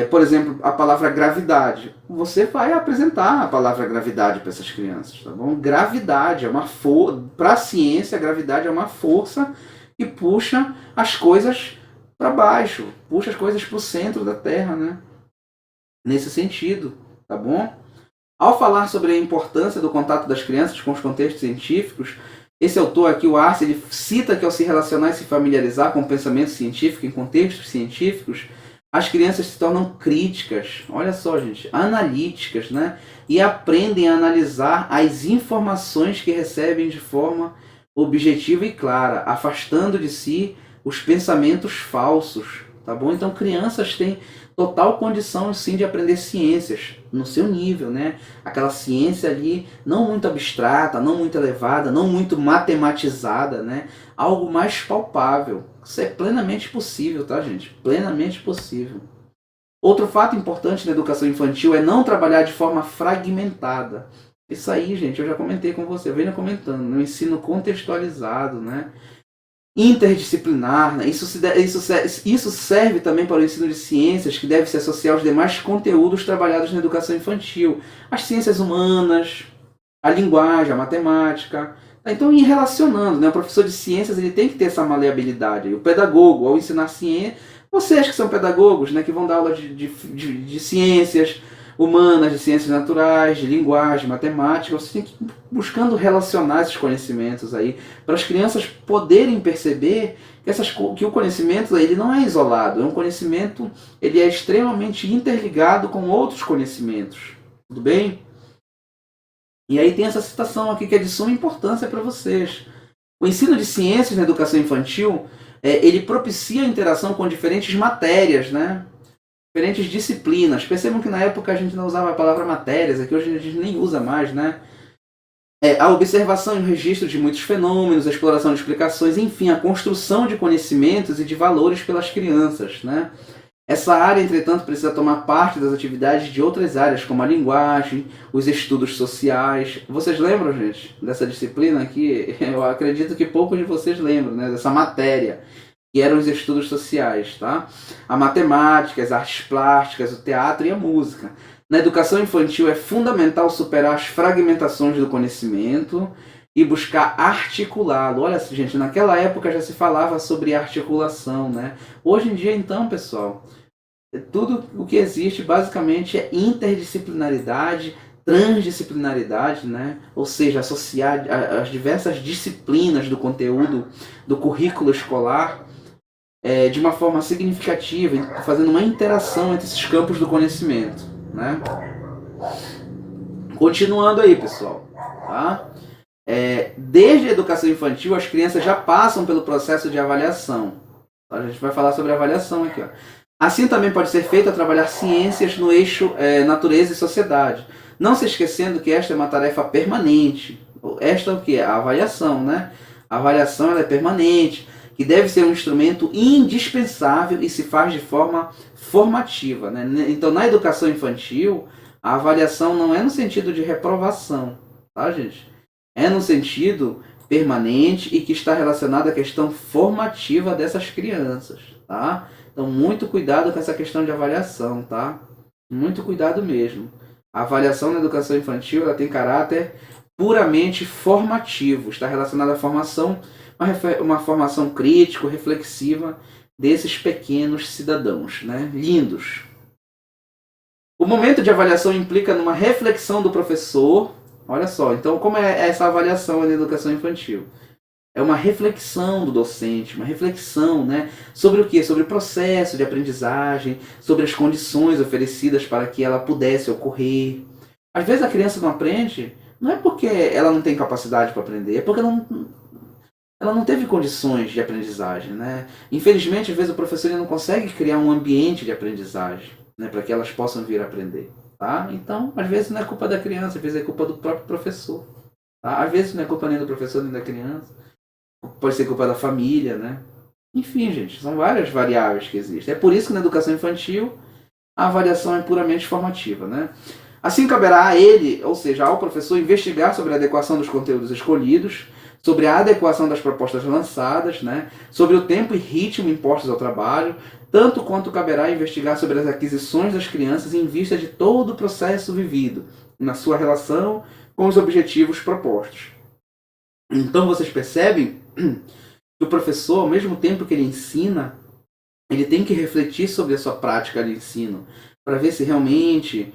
Por exemplo, a palavra gravidade. Você vai apresentar a palavra gravidade para essas crianças, tá bom? Gravidade é uma força. Para a ciência, a gravidade é uma força que puxa as coisas para baixo, puxa as coisas para o centro da Terra, né? Nesse sentido, tá bom? Ao falar sobre a importância do contato das crianças com os contextos científicos, esse autor aqui, o Arce, ele cita que ao se relacionar e se familiarizar com o pensamento científico em contextos científicos, as crianças se tornam críticas, olha só, gente, analíticas, né? E aprendem a analisar as informações que recebem de forma objetiva e clara, afastando de si os pensamentos falsos, tá bom? Então, crianças têm total condição, sim, de aprender ciências no seu nível, né? Aquela ciência ali não muito abstrata, não muito elevada, não muito matematizada, né? Algo mais palpável. Isso é plenamente possível, tá, gente? Plenamente possível. Outro fato importante na educação infantil é não trabalhar de forma fragmentada. Isso aí, gente, eu já comentei com você, eu venho comentando, no ensino contextualizado, né? Interdisciplinar, né? Isso serve também para o ensino de ciências, que deve se associar aos demais conteúdos trabalhados na educação infantil. As ciências humanas, a linguagem, a matemática. Então, ir relacionando, né? O professor de ciências ele tem que ter essa maleabilidade. E o pedagogo, ao ensinar ciência, vocês que são pedagogos, né? Que vão dar aula de ciências humanas, de ciências naturais, de linguagem, matemática, você tem que ir buscando relacionar esses conhecimentos aí, para as crianças poderem perceber que o conhecimento ele não é isolado, é um conhecimento, ele é extremamente interligado com outros conhecimentos. Tudo bem? E aí tem essa citação aqui que é de suma importância para vocês. O ensino de ciências na educação infantil, ele propicia a interação com diferentes matérias, né? Diferentes disciplinas. Percebam que na época a gente não usava a palavra matérias, aqui hoje a gente nem usa mais, né? A observação e o registro de muitos fenômenos, a exploração de explicações, enfim, a construção de conhecimentos e de valores pelas crianças, né? Essa área, entretanto, precisa tomar parte das atividades de outras áreas, como a linguagem, os estudos sociais. Vocês lembram, gente, dessa disciplina aqui? Eu acredito que poucos de vocês lembram, né? Dessa matéria, que eram os estudos sociais, tá? A matemática, as artes plásticas, o teatro e a música. Na educação infantil é fundamental superar as fragmentações do conhecimento e buscar articulá-lo. Olha, gente, naquela época já se falava sobre articulação, né? Hoje em dia, então, pessoal, tudo o que existe basicamente é interdisciplinaridade, transdisciplinaridade, né? Ou seja, associar as diversas disciplinas do conteúdo do currículo escolar de uma forma significativa, fazendo uma interação entre esses campos do conhecimento, né? Continuando aí, pessoal, tá? Desde a educação infantil, as crianças já passam pelo processo de avaliação. A gente vai falar sobre avaliação aqui, ó. Assim também pode ser feito a trabalhar ciências no eixo natureza e sociedade. Não se esquecendo que esta é uma tarefa permanente. Esta é o que? A avaliação, né? A avaliação ela é permanente, que deve ser um instrumento indispensável e se faz de forma formativa, né? Então, na educação infantil, a avaliação não é no sentido de reprovação, tá, gente? É no sentido permanente e que está relacionado à questão formativa dessas crianças, tá? Então, muito cuidado com essa questão de avaliação, tá? Muito cuidado mesmo. A avaliação na educação infantil ela tem caráter puramente formativo, está relacionada à formação, uma formação crítico, reflexiva desses pequenos cidadãos, né? Lindos. O momento de avaliação implica numa reflexão do professor. Olha só, então como é essa avaliação na educação infantil? É uma reflexão do docente, uma reflexão, né, sobre o quê? Sobre o processo de aprendizagem, sobre as condições oferecidas para que ela pudesse ocorrer. Às vezes a criança não aprende, não é porque ela não tem capacidade para aprender, é porque ela não teve condições de aprendizagem, né? Infelizmente, às vezes o professor não consegue criar um ambiente de aprendizagem, né, para que elas possam vir a aprender. Tá? Então, às vezes não é culpa da criança, às vezes é culpa do próprio professor. Tá? Às vezes não é culpa nem do professor nem da criança. Pode ser culpa da família, né? Enfim, gente, são várias variáveis que existem. É por isso que na educação infantil a avaliação é puramente formativa, né? Assim caberá a ele, ou seja, ao professor, investigar sobre a adequação dos conteúdos escolhidos, sobre a adequação das propostas lançadas, né? Sobre o tempo e ritmo impostos ao trabalho, tanto quanto caberá investigar sobre as aquisições das crianças em vista de todo o processo vivido, na sua relação com os objetivos propostos. Então vocês percebem que o professor, ao mesmo tempo que ele ensina, ele tem que refletir sobre a sua prática de ensino, para ver se realmente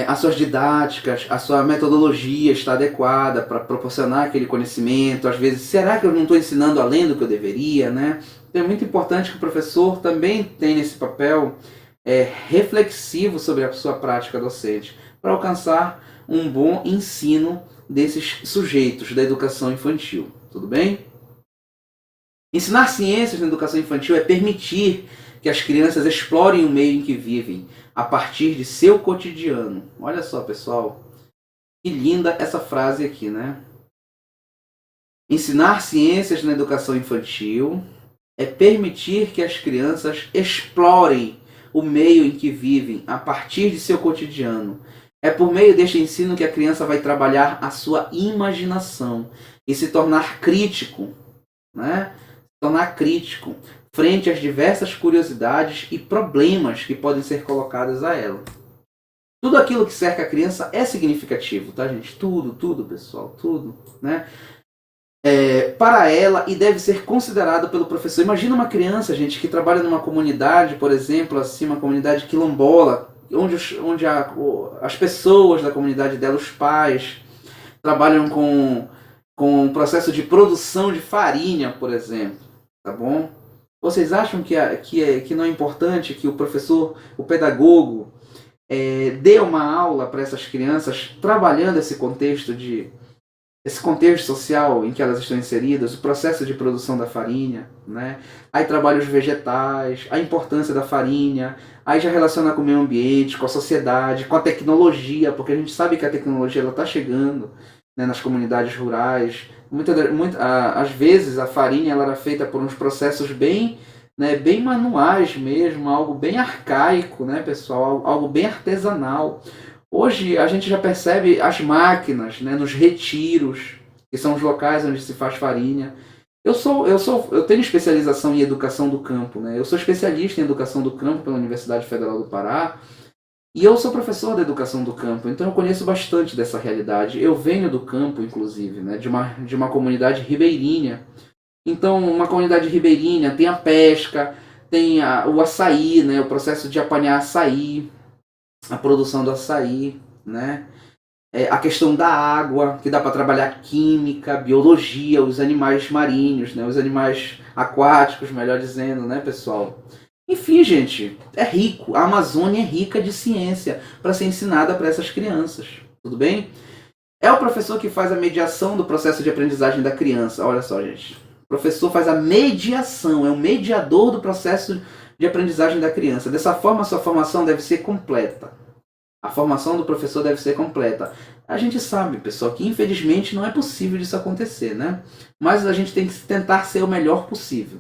as suas didáticas, a sua metodologia está adequada para proporcionar aquele conhecimento. Às vezes, será que eu não estou ensinando além do que eu deveria, né? Então é muito importante que o professor também tenha esse papel reflexivo sobre a sua prática docente, para alcançar um bom ensino desses sujeitos da educação infantil. Tudo bem? Ensinar ciências na educação infantil é permitir que as crianças explorem o meio em que vivem, a partir de seu cotidiano. Olha só, pessoal, que linda essa frase aqui, né? Ensinar ciências na educação infantil é permitir que as crianças explorem o meio em que vivem, a partir de seu cotidiano. É por meio deste ensino que a criança vai trabalhar a sua imaginação e se tornar crítico, né? Tornar crítico frente às diversas curiosidades e problemas que podem ser colocados a ela. Tudo aquilo que cerca a criança é significativo, tá, gente? Tudo, pessoal, tudo, né? Para ela e deve ser considerado pelo professor. Imagina uma criança, gente, que trabalha numa comunidade, por exemplo, assim, uma comunidade quilombola, onde as pessoas da comunidade dela, os pais, trabalham com o processo de produção de farinha, por exemplo, tá bom? Vocês acham que não é importante que o professor, o pedagogo, dê uma aula para essas crianças, trabalhando esse contexto social em que elas estão inseridas, o processo de produção da farinha, né? Aí trabalha os vegetais, a importância da farinha, aí já relaciona com o meio ambiente, com a sociedade, com a tecnologia, porque a gente sabe que a tecnologia está chegando, né, nas comunidades rurais. Às vezes a farinha ela era feita por uns processos bem manuais mesmo, algo bem arcaico, né, pessoal? Algo bem artesanal. Hoje a gente já percebe as máquinas, né, nos retiros, que são os locais onde se faz farinha. Eu tenho especialização em educação do campo, né? Eu sou especialista em educação do campo pela Universidade Federal do Pará e eu sou professor da educação do campo, então eu conheço bastante dessa realidade. Eu venho do campo, inclusive, né, de uma comunidade ribeirinha. Então, uma comunidade ribeirinha tem a pesca, tem o açaí, né, o processo de apanhar açaí, a produção do açaí, né? A questão da água, que dá para trabalhar química, biologia, os animais marinhos, né? Os animais aquáticos, melhor dizendo, né, pessoal? Enfim, gente, é rico. A Amazônia é rica de ciência para ser ensinada para essas crianças. Tudo bem? É o professor que faz a mediação do processo de aprendizagem da criança. Olha só, gente. O professor faz a mediação, é o mediador do processo de aprendizagem da criança. Dessa forma, a sua formação deve ser completa. A formação do professor deve ser completa. A gente sabe, pessoal, que infelizmente não é possível disso acontecer, né? Mas a gente tem que tentar ser o melhor possível.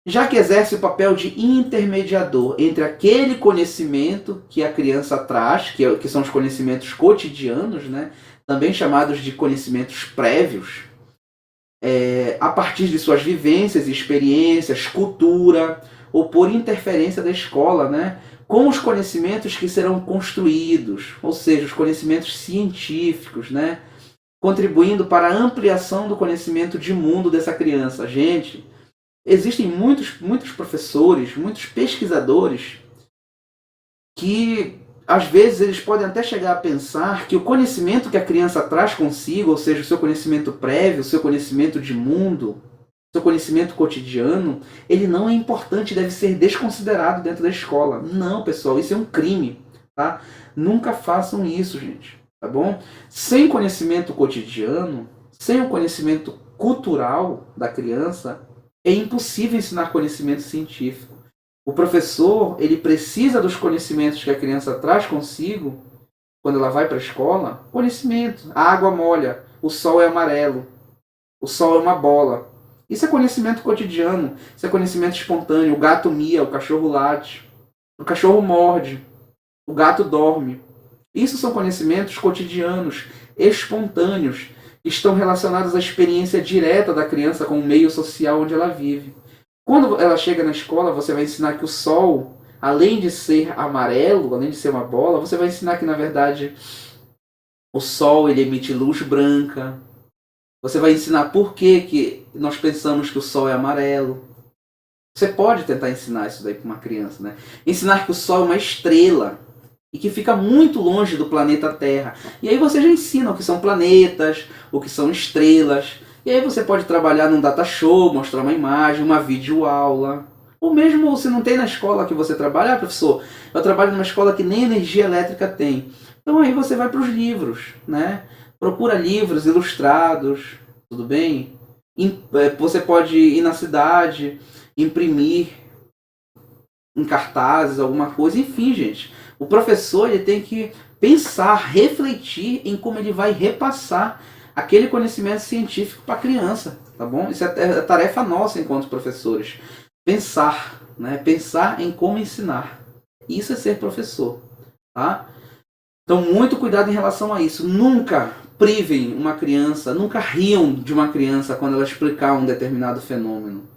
Já que exerce o papel de intermediador entre aquele conhecimento que a criança traz, que são os conhecimentos cotidianos, né? Também chamados de conhecimentos prévios, a partir de suas vivências e experiências, cultura, ou por interferência da escola, né? Com os conhecimentos que serão construídos, ou seja, os conhecimentos científicos, né? Contribuindo para a ampliação do conhecimento de mundo dessa criança. Gente, existem muitos professores, muitos pesquisadores que, às vezes, eles podem até chegar a pensar que o conhecimento que a criança traz consigo, ou seja, o seu conhecimento prévio, o seu conhecimento de mundo, seu conhecimento cotidiano, ele não é importante, deve ser desconsiderado dentro da escola. Não, pessoal, isso é um crime, tá? Nunca façam isso, gente, tá bom? Sem conhecimento cotidiano, sem o conhecimento cultural da criança, é impossível ensinar conhecimento científico. O professor, ele precisa dos conhecimentos que a criança traz consigo quando ela vai para a escola. Conhecimento. A água molha, o sol é amarelo, o sol é uma bola. Isso é conhecimento cotidiano, isso é conhecimento espontâneo. O gato mia, o cachorro late, o cachorro morde, o gato dorme. Isso são conhecimentos cotidianos, espontâneos, que estão relacionados à experiência direta da criança com o meio social onde ela vive. Quando ela chega na escola, você vai ensinar que o sol, além de ser amarelo, além de ser uma bola, você vai ensinar que, na verdade, o sol ele emite luz branca. Você vai ensinar por que nós pensamos que o sol é amarelo. Você pode tentar ensinar isso daí para uma criança, né? Ensinar que o sol é uma estrela. e que fica muito longe do planeta Terra. E aí você já ensina o que são planetas, o que são estrelas. E aí você pode trabalhar num data show, mostrar uma imagem, uma videoaula. Ou mesmo se não tem na escola que você trabalha, professor, eu trabalho numa escola que nem energia elétrica tem. Então aí você vai para os livros, né? Procura livros ilustrados, tudo bem? Você pode ir na cidade, imprimir em cartazes, alguma coisa, enfim, gente. O professor ele tem que pensar, refletir em como ele vai repassar aquele conhecimento científico para a criança, tá bom? Isso é tarefa nossa enquanto professores. Pensar, né? Pensar em como ensinar. Isso é ser professor, tá? Então, muito cuidado em relação a isso. Nunca privem uma criança, nunca riam de uma criança quando ela explicar um determinado fenômeno.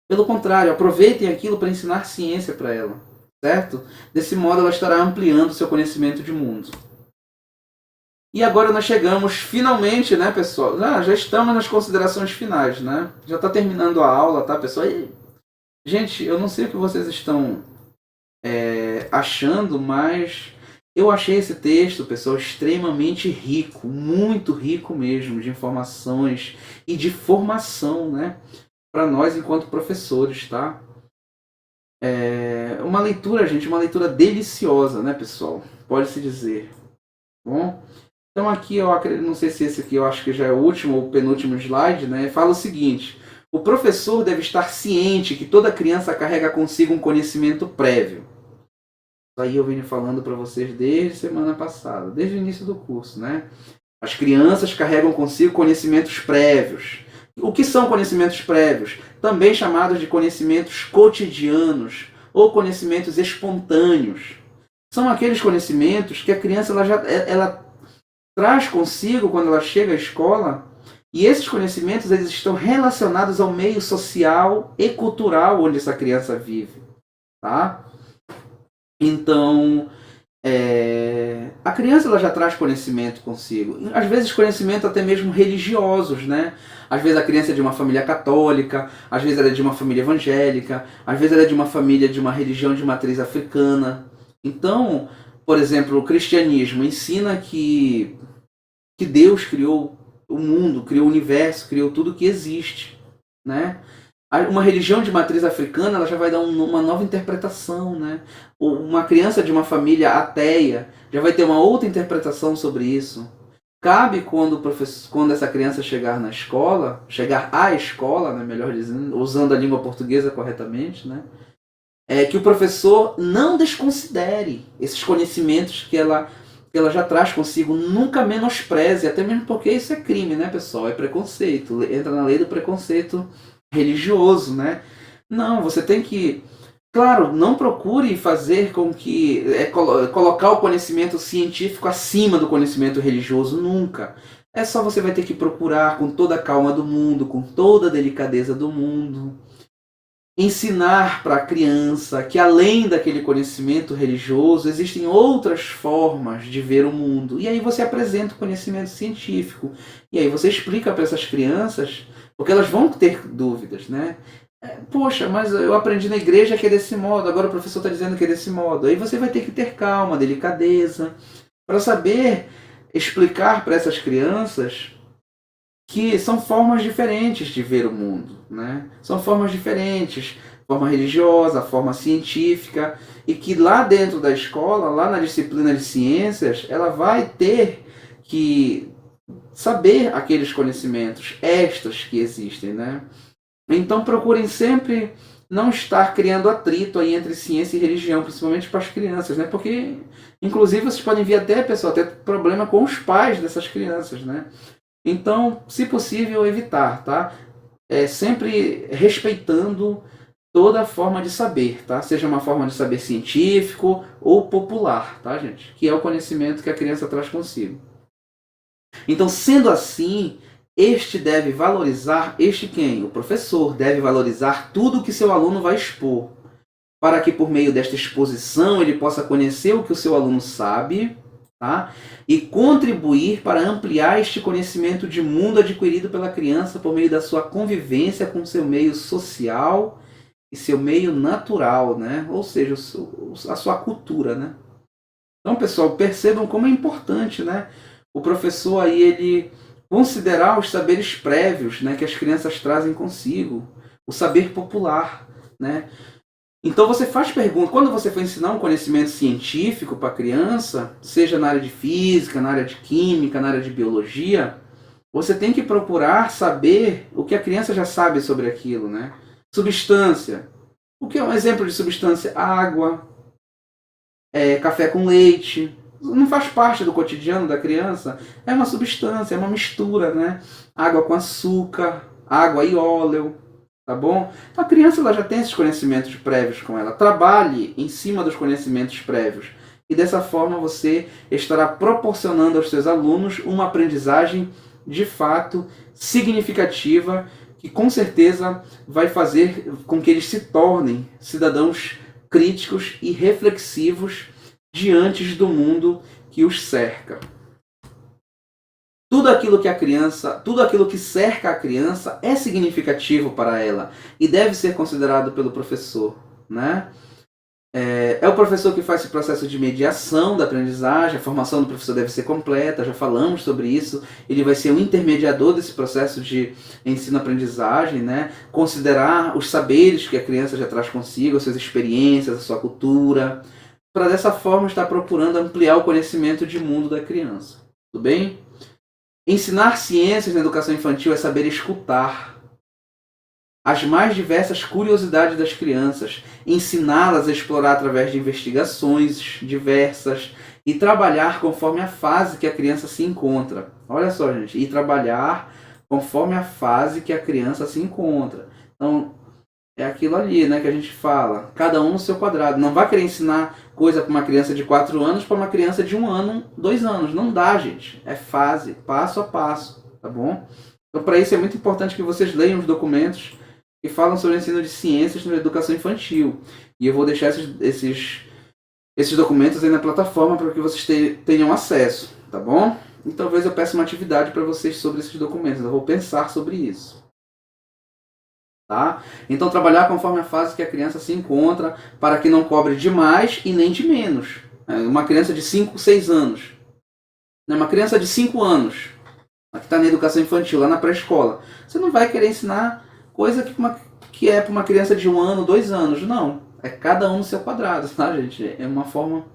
Pelo contrário, aproveitem aquilo para ensinar ciência para ela, certo? Desse modo ela estará ampliando seu conhecimento de mundo. E agora nós chegamos finalmente, né, pessoal? Já estamos nas considerações finais, né? Já está terminando a aula, tá, pessoal? E, gente, eu não sei o que vocês estão achando, mas eu achei esse texto, pessoal, extremamente rico, muito rico mesmo, de informações e de formação, né? Para nós enquanto professores, tá? Uma leitura, gente, uma leitura deliciosa, né, pessoal? Pode-se dizer. Bom, então aqui eu acredito, não sei se esse aqui eu acho que já é o último ou penúltimo slide, né? Fala o seguinte: o professor deve estar ciente que toda criança carrega consigo um conhecimento prévio. Isso aí eu venho falando para vocês desde semana passada, desde o início do curso, né? As crianças carregam consigo conhecimentos prévios. O que são conhecimentos prévios? Também chamados de conhecimentos cotidianos ou conhecimentos espontâneos. São aqueles conhecimentos que a criança ela traz consigo quando ela chega à escola, e esses conhecimentos eles estão relacionados ao meio social e cultural onde essa criança vive. Tá? Então, a criança ela já traz conhecimento consigo. Às vezes conhecimento até mesmo religiosos, né? Às vezes a criança é de uma família católica, às vezes ela é de uma família evangélica, às vezes ela é de uma família de uma religião de matriz africana. Então, por exemplo, o cristianismo ensina que Deus criou o mundo, criou o universo, criou tudo que existe, né? Uma religião de matriz africana ela já vai dar uma nova interpretação, né? Uma criança de uma família ateia já vai ter uma outra interpretação sobre isso. Cabe quando essa criança chegar na escola, chegar à escola, né, melhor dizendo, usando a língua portuguesa corretamente, né? Que o professor não desconsidere esses conhecimentos que ela já traz consigo, nunca menospreze, até mesmo porque isso é crime, né, pessoal? É preconceito, entra na lei do preconceito religioso, né? Não, você tem que, claro, não procure fazer com que colocar o conhecimento científico acima do conhecimento religioso, nunca. É só você vai ter que procurar com toda a calma do mundo, com toda a delicadeza do mundo, ensinar para a criança que além daquele conhecimento religioso existem outras formas de ver o mundo. E aí você apresenta o conhecimento científico. E aí você explica para essas crianças, porque elas vão ter dúvidas, né? Poxa, mas eu aprendi na igreja que é desse modo, agora o professor está dizendo que é desse modo. Aí você vai ter que ter calma, delicadeza, para saber explicar para essas crianças que são formas diferentes de ver o mundo, né? São formas diferentes, forma religiosa, forma científica, e que lá dentro da escola, lá na disciplina de ciências, ela vai ter que saber aqueles conhecimentos extras que existem, né? Então procurem sempre não estar criando atrito aí entre ciência e religião, principalmente para as crianças, né? Porque, inclusive, vocês podem ver até, pessoal, ter problema com os pais dessas crianças, né? Então, se possível, evitar, tá? Sempre respeitando toda forma de saber, tá? Seja uma forma de saber científico ou popular, tá, gente? Que é o conhecimento que a criança traz consigo. Então, sendo assim, este deve valorizar, este quem? O professor deve valorizar tudo que seu aluno vai expor, para que por meio desta exposição ele possa conhecer o que o seu aluno sabe, tá? E contribuir para ampliar este conhecimento de mundo adquirido pela criança por meio da sua convivência com seu meio social e seu meio natural, né? Ou seja, a sua cultura, né? Então, pessoal, percebam como é importante, né? O professor aí, ele considerar os saberes prévios, né, que as crianças trazem consigo, o saber popular, né? Então você faz pergunta, quando você for ensinar um conhecimento científico para a criança, seja na área de física, na área de química, na área de biologia, você tem que procurar saber o que a criança já sabe sobre aquilo, né? Substância. O que é um exemplo de substância? Água, café com leite. Não faz parte do cotidiano da criança. É uma substância, é uma mistura, né? Água com açúcar, água e óleo, tá bom? Então a criança ela já tem esses conhecimentos prévios com ela. Trabalhe em cima dos conhecimentos prévios. E dessa forma você estará proporcionando aos seus alunos uma aprendizagem de fato significativa, que com certeza vai fazer com que eles se tornem cidadãos críticos e reflexivos diante do mundo que os cerca. Tudo aquilo que cerca a criança é significativo para ela e deve ser considerado pelo professor, né? É o professor que faz esse processo de mediação da aprendizagem, a formação do professor deve ser completa, já falamos sobre isso. Ele vai ser um intermediador desse processo de ensino-aprendizagem, né? Considerar os saberes que a criança já traz consigo, as suas experiências, a sua cultura, para dessa forma estar procurando ampliar o conhecimento de mundo da criança. Tudo bem? Ensinar ciências na educação infantil é saber escutar as mais diversas curiosidades das crianças, ensiná-las a explorar através de investigações diversas e trabalhar conforme a fase que a criança se encontra. Olha só, gente, e trabalhar conforme a fase que a criança se encontra. Então, é aquilo ali, né, que a gente fala, cada um no seu quadrado. Não vai querer ensinar coisa para uma criança de 4 anos para uma criança de 1 ano, 2 anos. Não dá, gente. É fase, passo a passo, tá bom? Então, para isso é muito importante que vocês leiam os documentos que falam sobre o ensino de ciências na educação infantil. E eu vou deixar esses documentos aí na plataforma para que vocês tenham acesso, tá bom? E talvez eu peça uma atividade para vocês sobre esses documentos. Eu vou pensar sobre isso. Tá? Então, trabalhar conforme a fase que a criança se encontra, para que não cobre de mais e nem de menos. Uma criança de 5, 6 anos. Uma criança de 5 anos, que está na educação infantil, lá na pré-escola. Você não vai querer ensinar coisa que é para uma criança de 1 ano, 2 anos. Não. É cada um no seu quadrado, tá, gente? É uma forma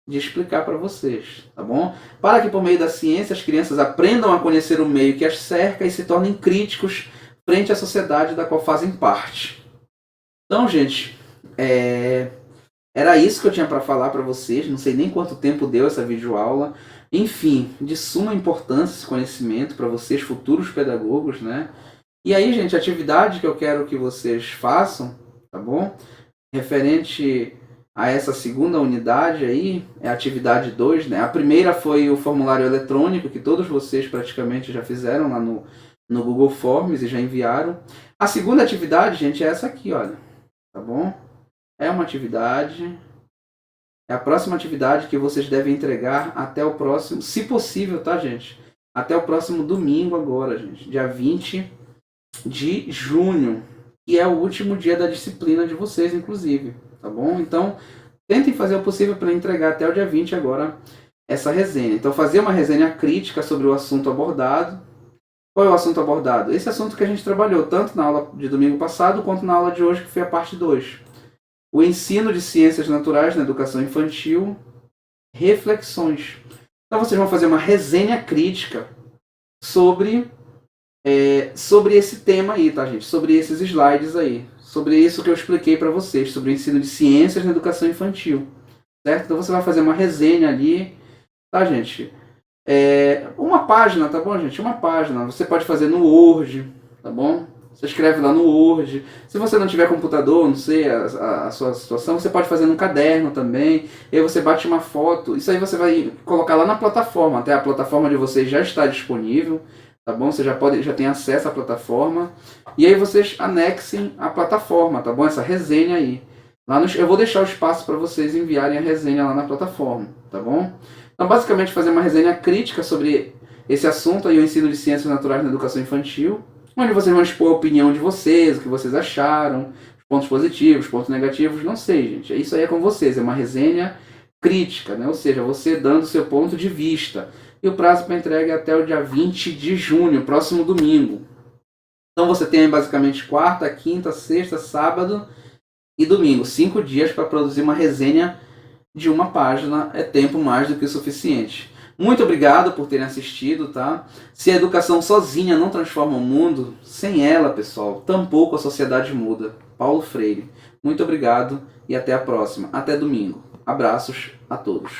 de explicar para vocês, tá bom? Para que por meio da ciência as crianças aprendam a conhecer o meio que as cerca e se tornem críticos frente à sociedade da qual fazem parte. Então, gente, era isso que eu tinha para falar para vocês. Não sei nem quanto tempo deu essa videoaula. Enfim, de suma importância esse conhecimento para vocês, futuros pedagogos, né? E aí, gente, a atividade que eu quero que vocês façam, tá bom? Referente a essa segunda unidade aí, é a atividade 2, né? A primeira foi o formulário eletrônico, que todos vocês praticamente já fizeram lá no Google Forms e já enviaram. A segunda atividade, gente, é essa aqui, olha. Tá bom? É uma atividade. É a próxima atividade que vocês devem entregar até o próximo, se possível, tá, gente? Até o próximo domingo agora, gente. Dia 20 de junho. Que é o último dia da disciplina de vocês, inclusive. Tá bom? Então, tentem fazer o possível para entregar até o dia 20 agora essa resenha. Então, fazer uma resenha crítica sobre o assunto abordado. Qual é o assunto abordado? Esse assunto que a gente trabalhou tanto na aula de domingo passado quanto na aula de hoje, que foi a parte 2. O ensino de ciências naturais na educação infantil, reflexões. Então vocês vão fazer uma resenha crítica sobre esse tema aí, tá, gente? Sobre esses slides aí. Sobre isso que eu expliquei para vocês, sobre o ensino de ciências na educação infantil. Certo? Então você vai fazer uma resenha ali, tá, gente? Uma página, tá bom, gente? Uma página. Você pode fazer no Word, tá bom? Você escreve lá no Word. Se você não tiver computador, não sei a sua situação, você pode fazer no caderno também. E aí você bate uma foto. Isso aí você vai colocar lá na plataforma. Até a plataforma de vocês já está disponível, tá bom? Você já tem acesso à plataforma. E aí vocês anexem a plataforma, tá bom? Essa resenha aí. Eu vou deixar o espaço para vocês enviarem a resenha lá na plataforma, tá bom? Então, basicamente, fazer uma resenha crítica sobre esse assunto aí, o ensino de ciências naturais na educação infantil, onde vocês vão expor a opinião de vocês, o que vocês acharam, os pontos positivos, pontos negativos, não sei, gente. Isso aí é com vocês, é uma resenha crítica, né? Ou seja, você dando o seu ponto de vista. E o prazo para entrega é até o dia 20 de junho, próximo domingo. Então você tem basicamente quarta, quinta, sexta, sábado e domingo. 5 dias para produzir uma resenha de uma página. É tempo mais do que o suficiente. Muito obrigado por terem assistido, tá? Se a educação sozinha não transforma o mundo, sem ela, pessoal, tampouco a sociedade muda. Paulo Freire. Muito obrigado e até a próxima. Até domingo. Abraços a todos.